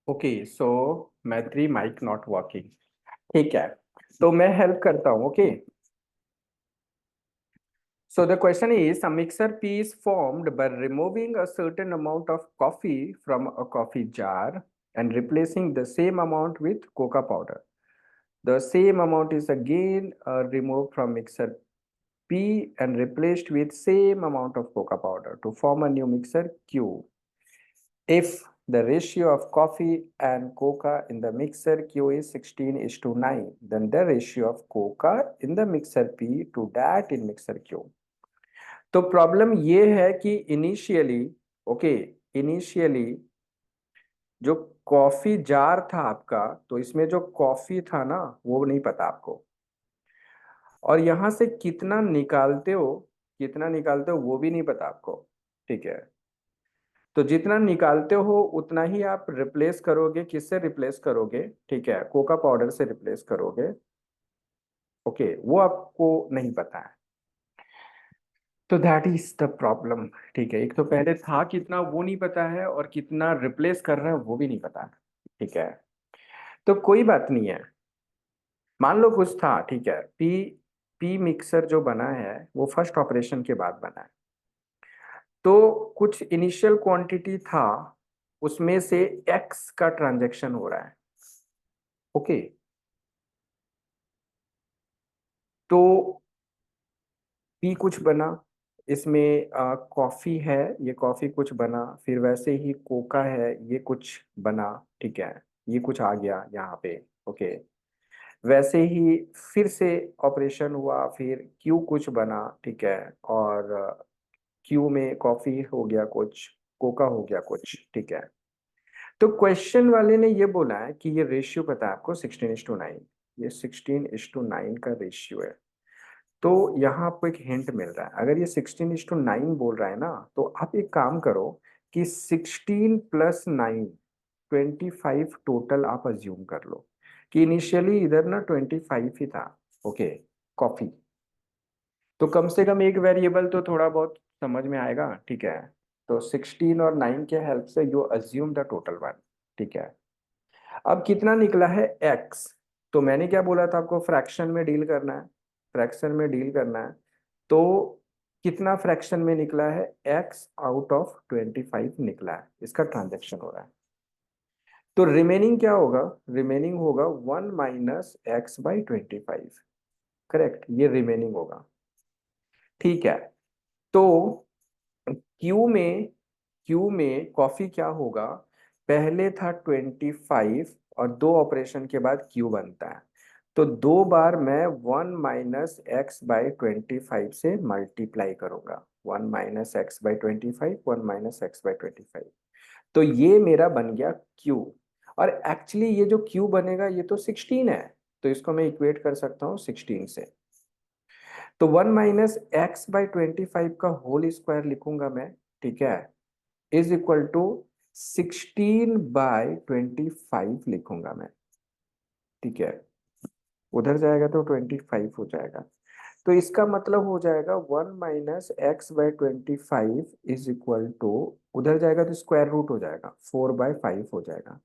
ओके, सो मैत्री माइक नॉट वर्किंग, ठीक है। तो मैं हेल्प करता हूँ। Okay, so the question is, a mixer P is formed by removing a certain amount of coffee from a coffee jar and replacing the same amount with cocoa powder. The same amount is again removed from mixer P and replaced with same amount of cocoa powder to form a new mixer Q. If the ratio of coffee and coca in the mixer Q is 16:9, then the ratio of coca in the mixer P to that in mixer Q. तो problem ये है कि initially जो coffee jar था आपका, तो इसमें जो कॉफी था ना वो नहीं पता आपको, और यहां से कितना निकालते हो वो भी नहीं पता आपको, ठीक है। तो जितना निकालते हो उतना ही आप रिप्लेस करोगे। किससे रिप्लेस करोगे? ठीक है, कोका पाउडर से रिप्लेस करोगे। ओके, वो आपको नहीं पता है, तो दैट इज द प्रॉब्लम, ठीक है। एक तो पहले था कितना वो नहीं पता है, और कितना रिप्लेस कर रहा है वो भी नहीं पता है, ठीक है। तो कोई बात नहीं है, मान लो कुछ था, ठीक है। पी पी मिक्सर जो बना है वो फर्स्ट ऑपरेशन के बाद बना है, तो कुछ इनिशियल क्वांटिटी था, उसमें से एक्स का ट्रांजैक्शन हो रहा है। ओके, तो पी कुछ बना, इसमें कॉफी है, ये कॉफी कुछ बना, फिर वैसे ही कोका है, ये कुछ बना, ठीक है। ये कुछ आ गया यहाँ पे। ओके, वैसे ही फिर से ऑपरेशन हुआ, फिर क्यू कुछ बना, ठीक है। और क्यू में कॉफी हो गया कुछ, कोका हो गया कुछ, ठीक है। तो क्वेश्चन वाले ने ये बोला है कि ये रेशियो पता है आपको 16:9, ये 16:9 का रेशियो है। तो यहाँ आपको एक हिंट मिल रहा है, अगर ये 16:9 बोल रहा है ना, तो आप एक काम करो कि 16 + 9 25 टोटल आप अज्यूम कर लो, कि इनिशियली इधर ना 25 ही था। ओके, कॉफी, तो कम से कम एक वेरिएबल तो थोड़ा बहुत समझ में आएगा, ठीक है। तो 16 और 9 के हेल्प से you assume the total one, ठीक है। अब कितना निकला है x, तो मैंने क्या बोला था आपको, फ्रैक्शन में डील करना है, फ्रैक्शन में डील करना है। तो कितना फ्रैक्शन में निकला है? x आउट ऑफ 25 निकला है, इसका ट्रांजैक्शन हो रहा है। तो रिमेनिंग क्या होगा? रिमेनिंग होगा 1 - x/25, करेक्ट, ये रिमेनिंग होगा, ठीक है। तो क्यू में कॉफी क्या होगा? पहले था 25, और दो ऑपरेशन के बाद क्यू बनता है, तो दो बार मैं 1 - x/25 से मल्टीप्लाई करूंगा। 1 - x/25, 1 - x/25, तो ये मेरा बन गया क्यू। और एक्चुअली ये जो क्यू बनेगा ये तो 16 है, तो इसको मैं इक्वेट कर सकता हूँ 16 से। तो 1 - x/25 का होल स्क्वायर लिखूंगा मैं, ठीक है, इज इक्वल टू 16/25 लिखूंगा मैं, ठीक है। उधर जाएगा तो 25 हो जाएगा, तो इसका मतलब हो जाएगा 1 - x/25 इज इक्वल टू, उधर जाएगा तो स्क्वायर रूट हो जाएगा, 4/5 हो जाएगा।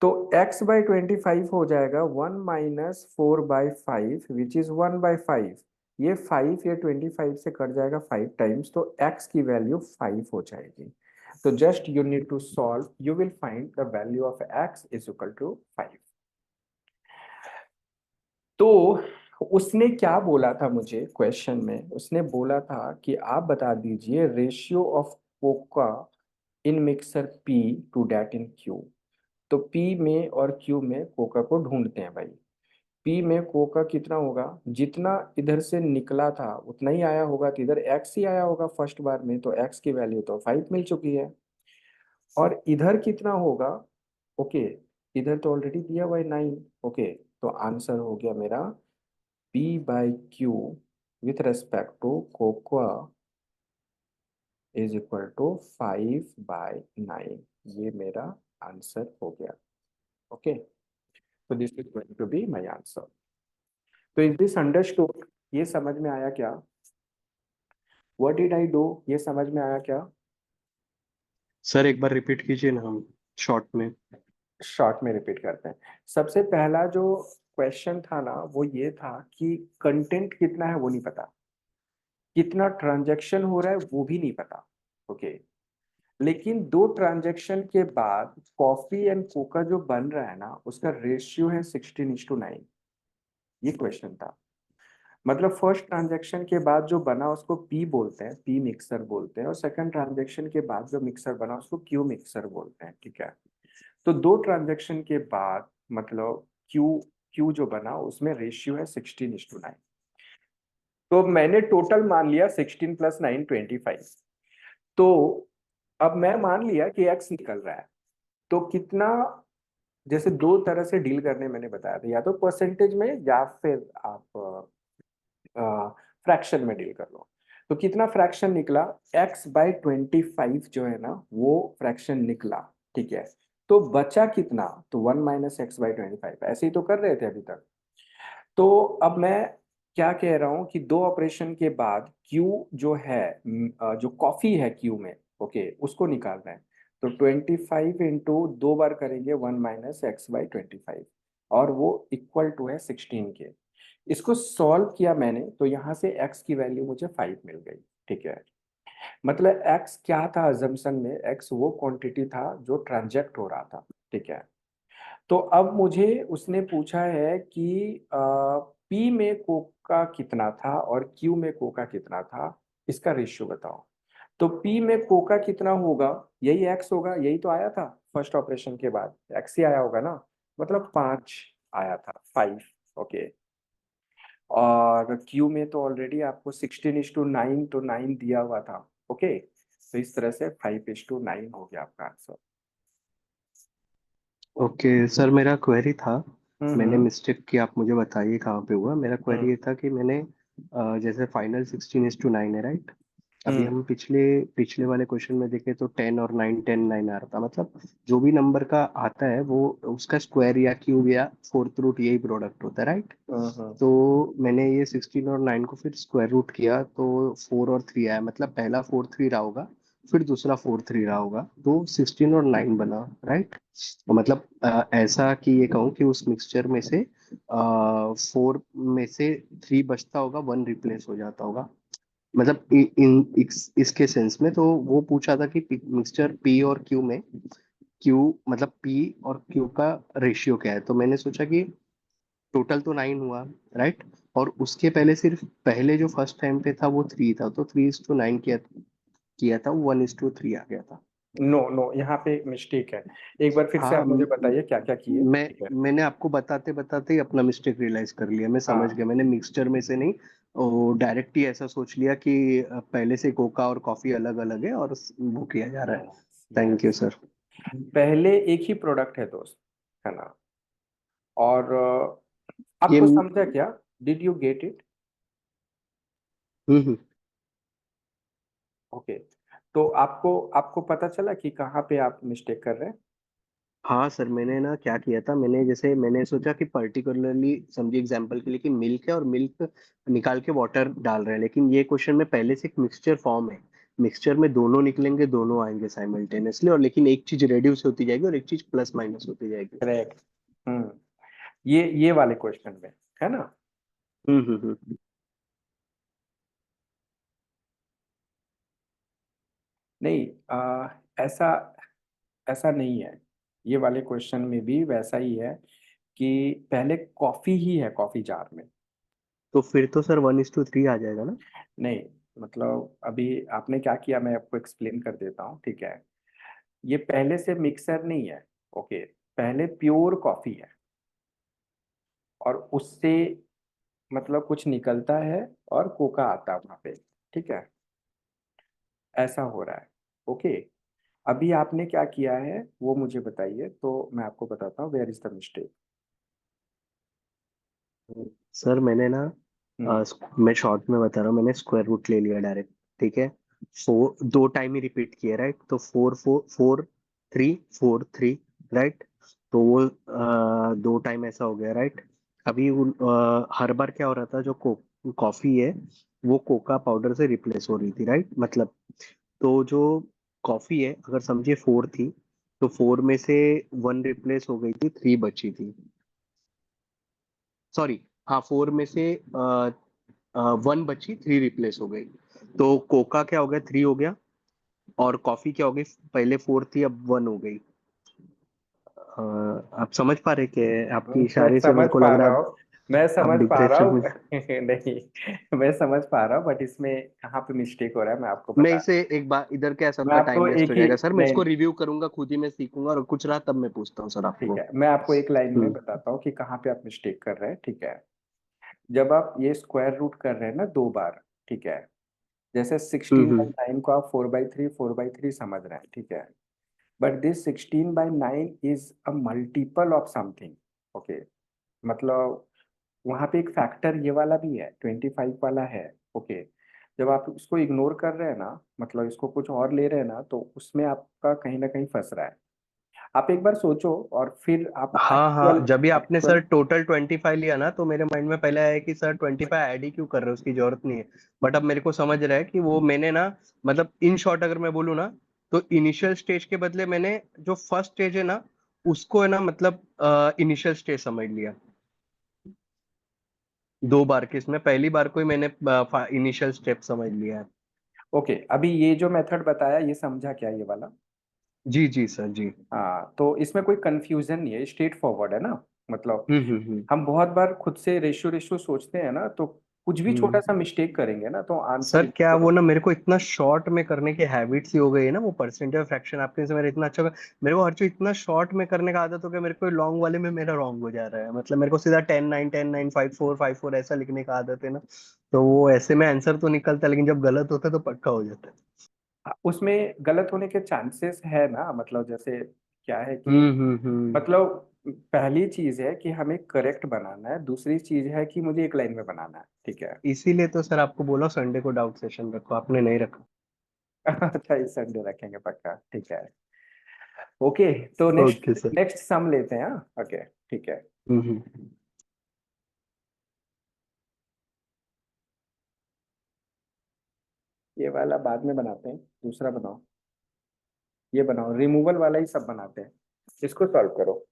तो x/25 हो जाएगा 1 - 4/5 विच इज 1/5। ये 5 ये 25 से कट जाएगा 5 टाइम्स, तो x की वैल्यू 5 हो जाएगी। तो just you need to solve, you will find the value of x is equal to 5। तो उसने क्या बोला था मुझे क्वेश्चन में, उसने बोला था कि आप बता दीजिए ratio of cocoa in mixture P to that in Q। तो P में और Q में कोका को ढूंढते हैं भाई। P में कोका कितना होगा, जितना इधर से निकला था उतना ही आया होगा, तो इधर x ही आया होगा फर्स्ट बार में, तो x की वैल्यू तो 5 मिल चुकी है। और इधर कितना होगा, ओके, इधर तो ऑलरेडी दिया हुआ है 9, ओके, तो आंसर हो गया मेरा P/Q with respect to cocoa is equal to 5/9। ये मेरा आंसर हो गया, ओके। तो this is going to be my answer. तो इज दिस अंडरस्टूड, ये समझ में आया क्या? व्हाट डिड आई डू, ये समझ में आया क्या? सर एक बार रिपीट कीजिए ना, हम शॉर्ट में। शॉर्ट में रिपीट करते हैं। सबसे पहला जो क्वेश्चन था ना वो ये था कि कंटेंट कितना है वो नहीं पता, कितना ट्रांजैक्शन हो रहा है वो भी नहीं पता, ओके। लेकिन 2 ट्रांजैक्शन के बाद कॉफी एंड कोका जो बन रहा है ना उसका रेशियो है 16:9। ये क्वेश्चन था, मतलब फर्स्ट ट्रांजैक्शन के बाद जो बना उसको पी बोलते हैं, पी मिक्सर बोलते हैं, और सेकंड ट्रांजैक्शन के बाद जो मिक्सर बना उसको क्यू मिक्सर बोलते हैं, ठीक है। तो 2 ट्रांजैक्शन के बाद मतलब क्यू क्यू जो बना उसमें रेशियो है 16:9। तो मैंने टोटल मान लिया 16 + 9 25। तो अब मैं मान लिया कि x निकल रहा है, तो कितना, जैसे 2 तरह से डील करने मैंने बताया था, या तो परसेंटेज में या फिर आप फ्रैक्शन में डील कर लो। तो कितना फ्रैक्शन निकला, x/25 जो है ना वो फ्रैक्शन निकला, ठीक है। तो बचा कितना, तो 1 - x/25, ऐसे ही तो कर रहे थे अभी तक। तो अब मैं क्या कह रहा हूं कि 2 ऑपरेशन के बाद Q जो है जो कॉफी है Q में, ओके, उसको निकालना है। तो 25 इंटू 2 बार करेंगे 1 - x/25, और वो इक्वल टू है 16 के। इसको सॉल्व किया मैंने तो यहाँ से x की वैल्यू मुझे 5 मिल गई, ठीक है। मतलब x क्या था अजम्पशन में, x वो क्वांटिटी था जो ट्रांजैक्ट हो रहा था, ठीक है। तो अब मुझे उसने पूछा है कि P में कोका कितना था और Q में कोका कितना था, इसका रेशियो बताओ। तो P में कोका कितना होगा, यही x होगा, यही तो आया था फर्स्ट ऑपरेशन के बाद, x ही आया होगा ना, मतलब 5 आया था, 5, ओके। और Q में तो ऑलरेडी आपको 16:9 तो 9 दिया हुआ था, ओके। तो इस तरह से 5:9 हो गया आपका आंसर। ओके सर, मेरा क्वेरी था, मैंने हम्म मिस्टेक की, आप मुझे बताइए कहाँ पे हुआ। मेरा क्वेरी हम्म ये था कि मैंने जैसे फाइनल 16:9 है, राइट? अभी हम्म हम पिछले पिछले वाले क्वेश्चन में देखें तो 10 और 9, 10 9 आ रहा था, मतलब जो भी नंबर का आता है वो उसका स्क्वायर या क्यूब या फोर्थ रूट यही प्रोडक्ट होता है, राइट? हम्म तो मैंने ये 16 और 9 को फिर स्क्वायर रूट किया तो 4 और 3 आया, मतलब पहला 4 3 रहा होगा, फिर दूसरा 4 3 रहा होगा, तो 16 और 9 बना, राइट? मतलब ऐसा कि ये कहूँ कि उस मिक्सचर में से 4 में से 3 बचता होगा, 1 रिप्लेस हो जाता होगा, मतलब इसके सेंस में। तो वो पूछा था कि मिक्सचर पी और क्यू में क्यू मतलब पी और क्यू का रेशियो क्या है। तो मैंने सोचा कि टोटल तो 9 हुआ, राइट? और उसके पहले सिर्फ पहले जो फर्स्ट टाइम पे था वो 3 था, तो 3:9 किया था, 1:3 आ गया था। नो नो, यहाँ पे एक मिस्टेक है, एक बार फिर से हाँ, आप मुझे बताइए क्या क्या किए, ठीक है। मैंने आपको बताते बताते ही अपना मिस्टेक रियलाइज कर लिया, मैं समझ हाँ, गया, मैंने मिक्सचर में से नहीं वो डायरेक्ट ही ऐसा सोच लिया कि पहले से कोका और कॉफी अलग अलग है और वो किया जा रहा है। Thank you yes, sir. पहले एक ही प्रोडक्ट है दोस्त, है ना। और ये आपको समझा क्या, did you get it? Hmm. Okay. तो आपको आपको पता चला कि कहाँ पे आप मिस्टेक कर रहे हैं? हाँ सर, मैंने ना क्या किया था, मैंने जैसे मैंने सोचा कि पर्टिकुलरली समझिए एग्जांपल के लिए कि मिल्क है और मिल्क निकाल के वाटर डाल रहे हैं, लेकिन ये क्वेश्चन में पहले से एक मिक्सचर फॉर्म है। मिक्सचर में दोनों निकलेंगे, दोनों आएंगे साइमल्टेनियसली, और लेकिन एक चीज रेड्यूस होती जाएगी और एक चीज प्लस माइनस होती जाएगी। करेक्ट। हम्म। ये वाले क्वेश्चन में है ना? हम्म। नहीं, ऐसा ऐसा नहीं है। ये वाले क्वेश्चन में भी वैसा ही है कि पहले कॉफी ही है कॉफी जार में। तो फिर तो सर 1:3 आ जाएगा ना? नहीं, मतलब अभी आपने क्या किया मैं आपको एक्सप्लेन कर देता हूँ, ठीक है? ये पहले से मिक्सर नहीं है। ओके, पहले प्योर कॉफी है और उससे मतलब कुछ निकलता है और कोका आता है वहां पे, ठीक है? ऐसा हो रहा है। ओके, अभी आपने क्या किया है वो मुझे बताइए तो मैं आपको बताता हूँ where is the mistake. Sir मैंने ना हम्म। मैं शॉर्ट में बता रहा हूँ, मैंने स्क्वायर रूट ले लिया डायरेक्ट। ठीक है, फोर दो टाइम ही रिपीट किया, राइट? तो 4 4 4 3 4 3, राइट? तो वो दो टाइम ऐसा हो गया, राइट? अभी हर बार क्या हो रहा था, जो कॉफी है वो कोका पाउडर से रिप्लेस हो रही थी, राइट? मतलब तो जो कॉफी है, अगर समझिए 4 थी, तो 4 में से 1 रिप्लेस हो गई थी, 3 बची थी। सॉरी, हाँ, 4 में से 1 बची, 3 रिप्लेस हो गई। तो कोका क्या हो गया, 3 हो गया। और कॉफी क्या हो गई, पहले 4 थी अब 1 हो गई। आप समझ पा रहे कि आपकी मैं इशारे से समझ मेरे को पा लग रहा रहा है हूँ, मैं आप समझ पा रहा डिप्रेशन हूँ। में। नहीं, मैं समझ पा रहा हूँ बट इसमें कहाँ पे मिस्टेक हो रहा है मैं आपको मैं बता। इसे एक बार, इधर कैसा मैं आपका आपको टाइम वेस्ट एक हो ही, जाएगा सर, मैं नहीं, इसको रिव्यू करूंगा खुद ही, मैं सीखूंगा, और कुछ रहा तब मैं पूछता हूँ सर ठीक आपको। है, मैं आपको एक लाइन में हम्म बताता हूँ कि कहाँ पे आप मिस्टेक कर रहे हैं, ठीक है? जब आप ये स्क्वायर रूट कर रहे हैं ना दो बार, ठीक है? जैसे हम्म 16/9 को आप 4/3 समझ रहे हैं, ठीक है? But this 16/9 is a multiple of something. Okay, मतलब वहां पे एक फैक्टर ये वाला भी है, 25 वाला है। ओके, जब आप इसको इग्नोर कर रहे हैं ना, मतलब इसको कुछ और ले रहे हैं ना, तो उसमें आपका कहीं ना कहीं फंस रहा है। आप एक बार सोचो और फिर आप हाँ हाँ, एक्चुअल जब भी आपने एक्चुअल सर टोटल 25 लिया ना, तो मेरे माइंड में पहले आया कि सर 25 ऐड ही क्यों कर रहे हो, उसकी जरूरत नहीं है। बट अब मेरे को समझ रहा है कि वो मैंने ना, मतलब इन शॉर्ट अगर मैं बोलूँ ना, तो इनिशियल स्टेज के बदले मैंने जो फर्स्ट स्टेज है ना, उसको है ना, मतलब इनिशियल स्टेज समझ लिया। दो बार के इसमें पहली बार को ही मैंने इनिशियल स्टेप समझ लिया है। ओके, अभी ये जो मेथड बताया ये समझा क्या ये वाला? जी जी सर जी। हाँ, तो इसमें कोई कंफ्यूजन नहीं है, स्ट्रेट फॉरवर्ड है ना? मतलब हम्म। हम बहुत बार खुद से रेशियो रेशियो सोचते हैं ना, तो कुछ भी छोटा सा हम्म। मिस्टेक करेंगे ना तो आंसर सर क्या वो ना, मेरे को इतना शॉर्ट में करने की हैबिट सी हो गई है ना, वो परसेंटेज फ्रैक्शन आपके से मेरा इतना अच्छा मेरे को हर चीज इतना शॉर्ट में करने का आदत हो गया, मेरे को लॉन्ग वाले में मेरा रॉन्ग हो जा रहा है। मतलब मेरे को सीधा 10 9 10 9 5 4 5 4 ऐसा लिखने का आदत है ना, तो वो ऐसे में आंसर तो निकलता है, लेकिन जब गलत होता है तो पक्का हो जाता है। उसमें गलत होने के चांसेस है ना, मतलब जैसे क्या है कि हम्म। मतलब पहली चीज है कि हमें करेक्ट बनाना है, दूसरी चीज है कि मुझे एक लाइन में बनाना है, ठीक है? इसीलिए तो सर आपको बोला संडे को डाउट सेशन रखो, आपने नहीं रखा। अच्छा, इस संडे रखेंगे पक्का, ठीक है? ओके, तो next okay sir. Next sum लेते हैं, हाँ? ओके, ठीक है। हम्म। ये वाला बाद में बनाते हैं, दूसरा बनाओ। ये बनाओ, रिमूवल वाला ही सब बनाते हैं, इसको सॉल्व करो।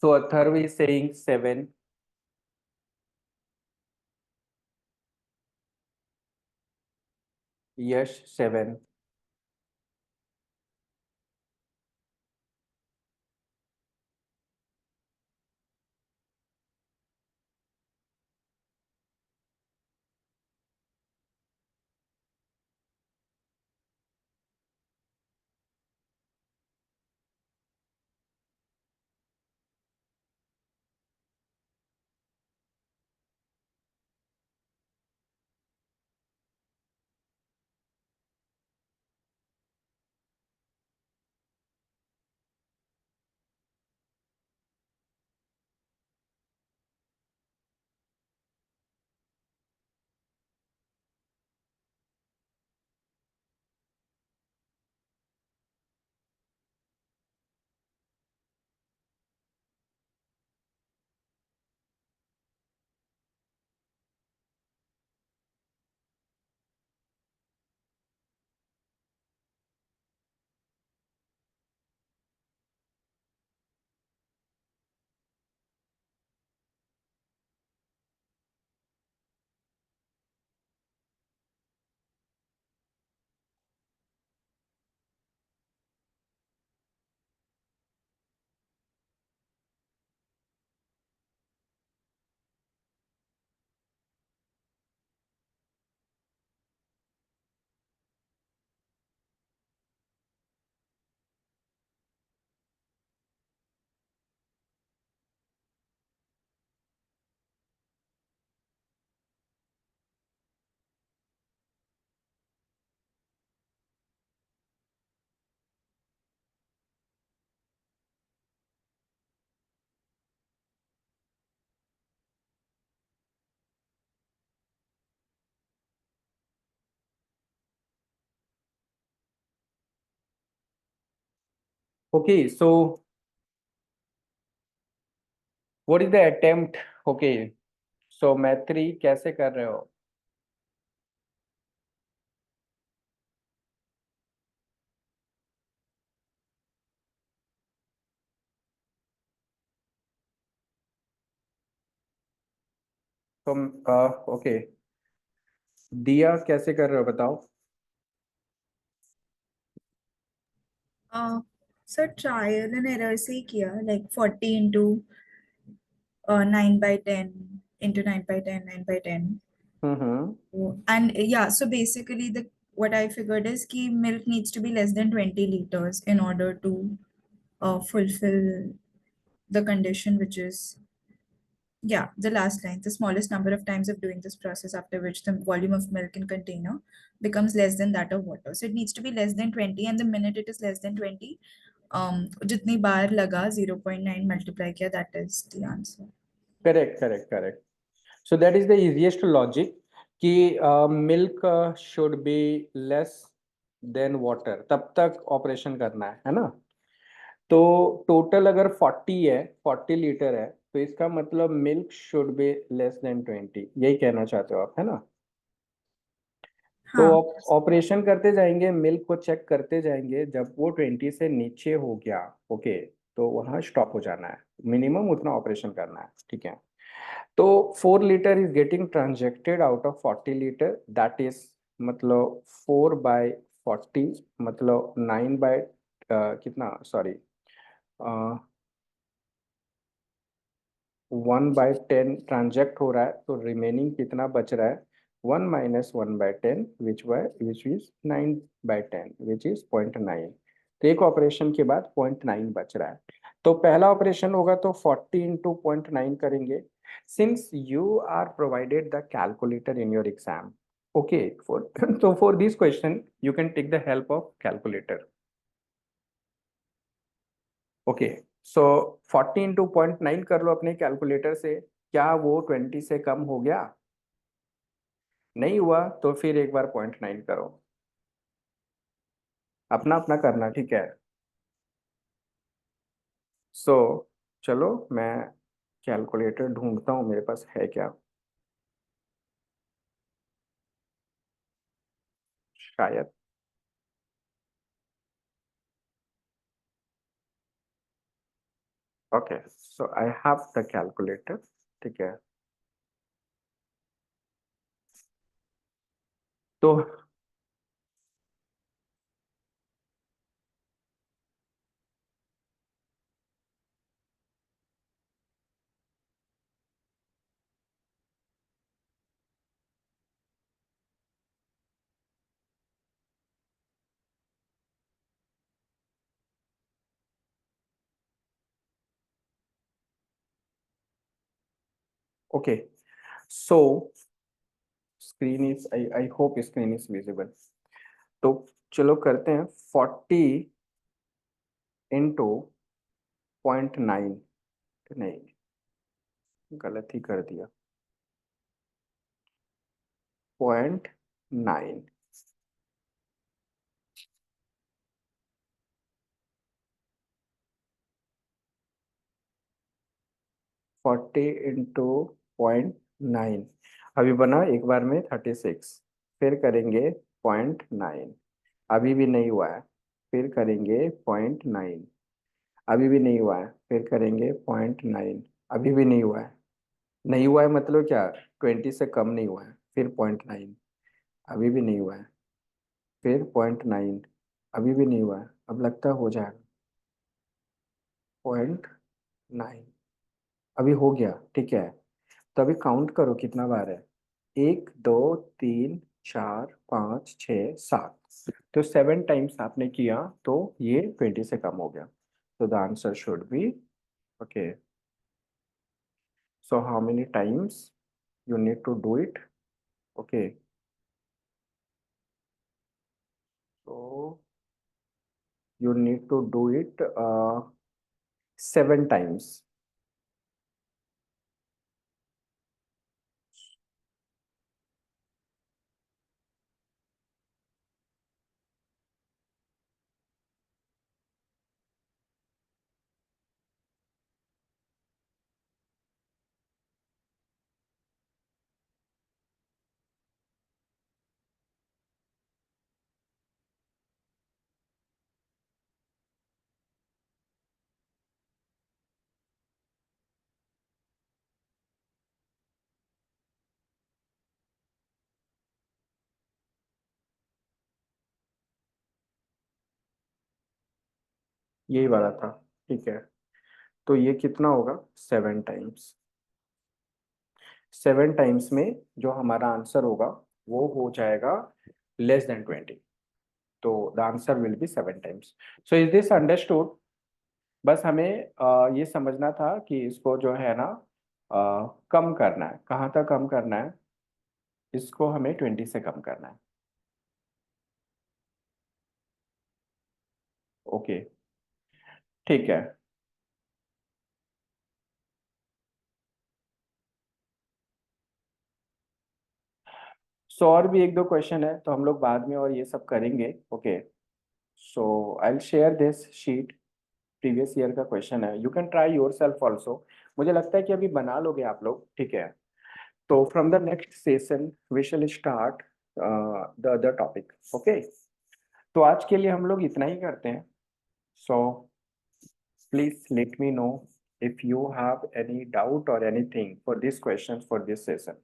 So Atharva is saying 7. Yash 7. Okay, so what is the attempt? Okay, so मैत्री कैसे कर रहे हो? तुम ओके, दिया कैसे कर रहे हो बताओ? सर ट्रायल एंड एरर से ही किया, like 40 into 9/10 into 9/10 9/10. And yeah, so basically the what I figured is कि milk needs to be less than 20 liters in order to fulfill the condition, which is yeah, the last line, the smallest number of times of doing this process after which the volume of milk in container becomes less than that of water. So it needs to be less than 20, and the minute it is less than 20, जितनी बार लगा 0.9 multiply किया, that is the answer. Correct. So that is the easiest logic कि milk should be less than water, तब तक operation करना है ना? तो टोटल अगर 40 है, 40 लीटर है, तो इसका मतलब milk should be less than 20, यही कहना चाहते हो आप, है ना? तो ऑपरेशन करते जाएंगे, मिल्क को चेक करते जाएंगे, जब वो 20 से नीचे हो गया, ओके, तो वहां स्टॉप हो जाना है, मिनिमम उतना ऑपरेशन करना है, ठीक है? तो 4 litre is getting transacted out of 40 litre, that is मतलब 4/40, मतलब 9 बाय कितना, सॉरी 1/10 ट्रांजेक्ट हो रहा है, तो रिमेनिंग कितना बच रहा है? 1 - 1/10 विच इज 9/10 विच इज 0.9। तो एक ऑपरेशन के बाद 0.9 बच रहा है। तो पहला ऑपरेशन होगा तो 40 इंटू 0.9 करेंगे। Since you are provided the calculator in your exam, okay, for this question you can take the help of calculator. Okay, so 40 into 0.9 कर लो अपने कैलकुलेटर से। क्या वो 20 से कम हो गया? नहीं हुआ तो फिर एक बार 0.9 करो, अपना अपना करना, ठीक है? सो चलो मैं कैलकुलेटर ढूंढता हूँ, मेरे पास है क्या, शायद। Okay, so I have the calculator, ठीक है। तो okay, so screen is, I hope screen is visible. तो चलो करते हैं 40 इंटू 0.9, नहीं गलत ही कर दिया, 0.9, 40 इंटू 0.9, अभी बना एक बार में 36, फिर करेंगे 0.9, अभी भी नहीं हुआ है, फिर करेंगे 0.9, अभी भी नहीं हुआ है, फिर करेंगे 0.9, अभी भी नहीं हुआ है। नहीं हुआ है मतलब क्या, 20 से कम नहीं हुआ है, फिर 0.9, अभी भी नहीं हुआ है, फिर 0.9, अभी भी नहीं हुआ है, अब लगता है हो जाएगा 0.9, अभी हो गया, ठीक है। तो अभी काउंट करो कितना बार है, 1 2 3 4 5 6 7, तो 7 टाइम्स आपने किया तो ये 20 से कम हो गया, तो the answer should be, okay, so how many times you need to do it, okay, so you need to do it 7 times, यही वाला था, ठीक है। तो ये कितना होगा, 7 टाइम्स, 7 टाइम्स में जो हमारा आंसर होगा वो हो जाएगा less than 20, तो the answer will be 7 times. So is this understood? बस हमें ये समझना था कि इसको जो है ना कम करना है, कहाँ तक कम करना है, इसको हमें 20 से कम करना है, ओके, ठीक है। सो और भी एक दो क्वेश्चन है तो हम लोग बाद में और ये सब करेंगे, okay. So I will share this sheet, previous year का क्वेश्चन है, you can try your self also, मुझे लगता है कि अभी बना लोगे आप लोग, ठीक है। तो from the next session we shall start the other topic, okay. तो आज के लिए हम लोग इतना ही करते हैं, so please let me no if you have any doubt or anything for these questions for this session.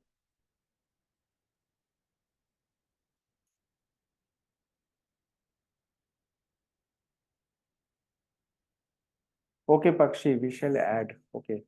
Okay, Pakshi, we shall add. Okay.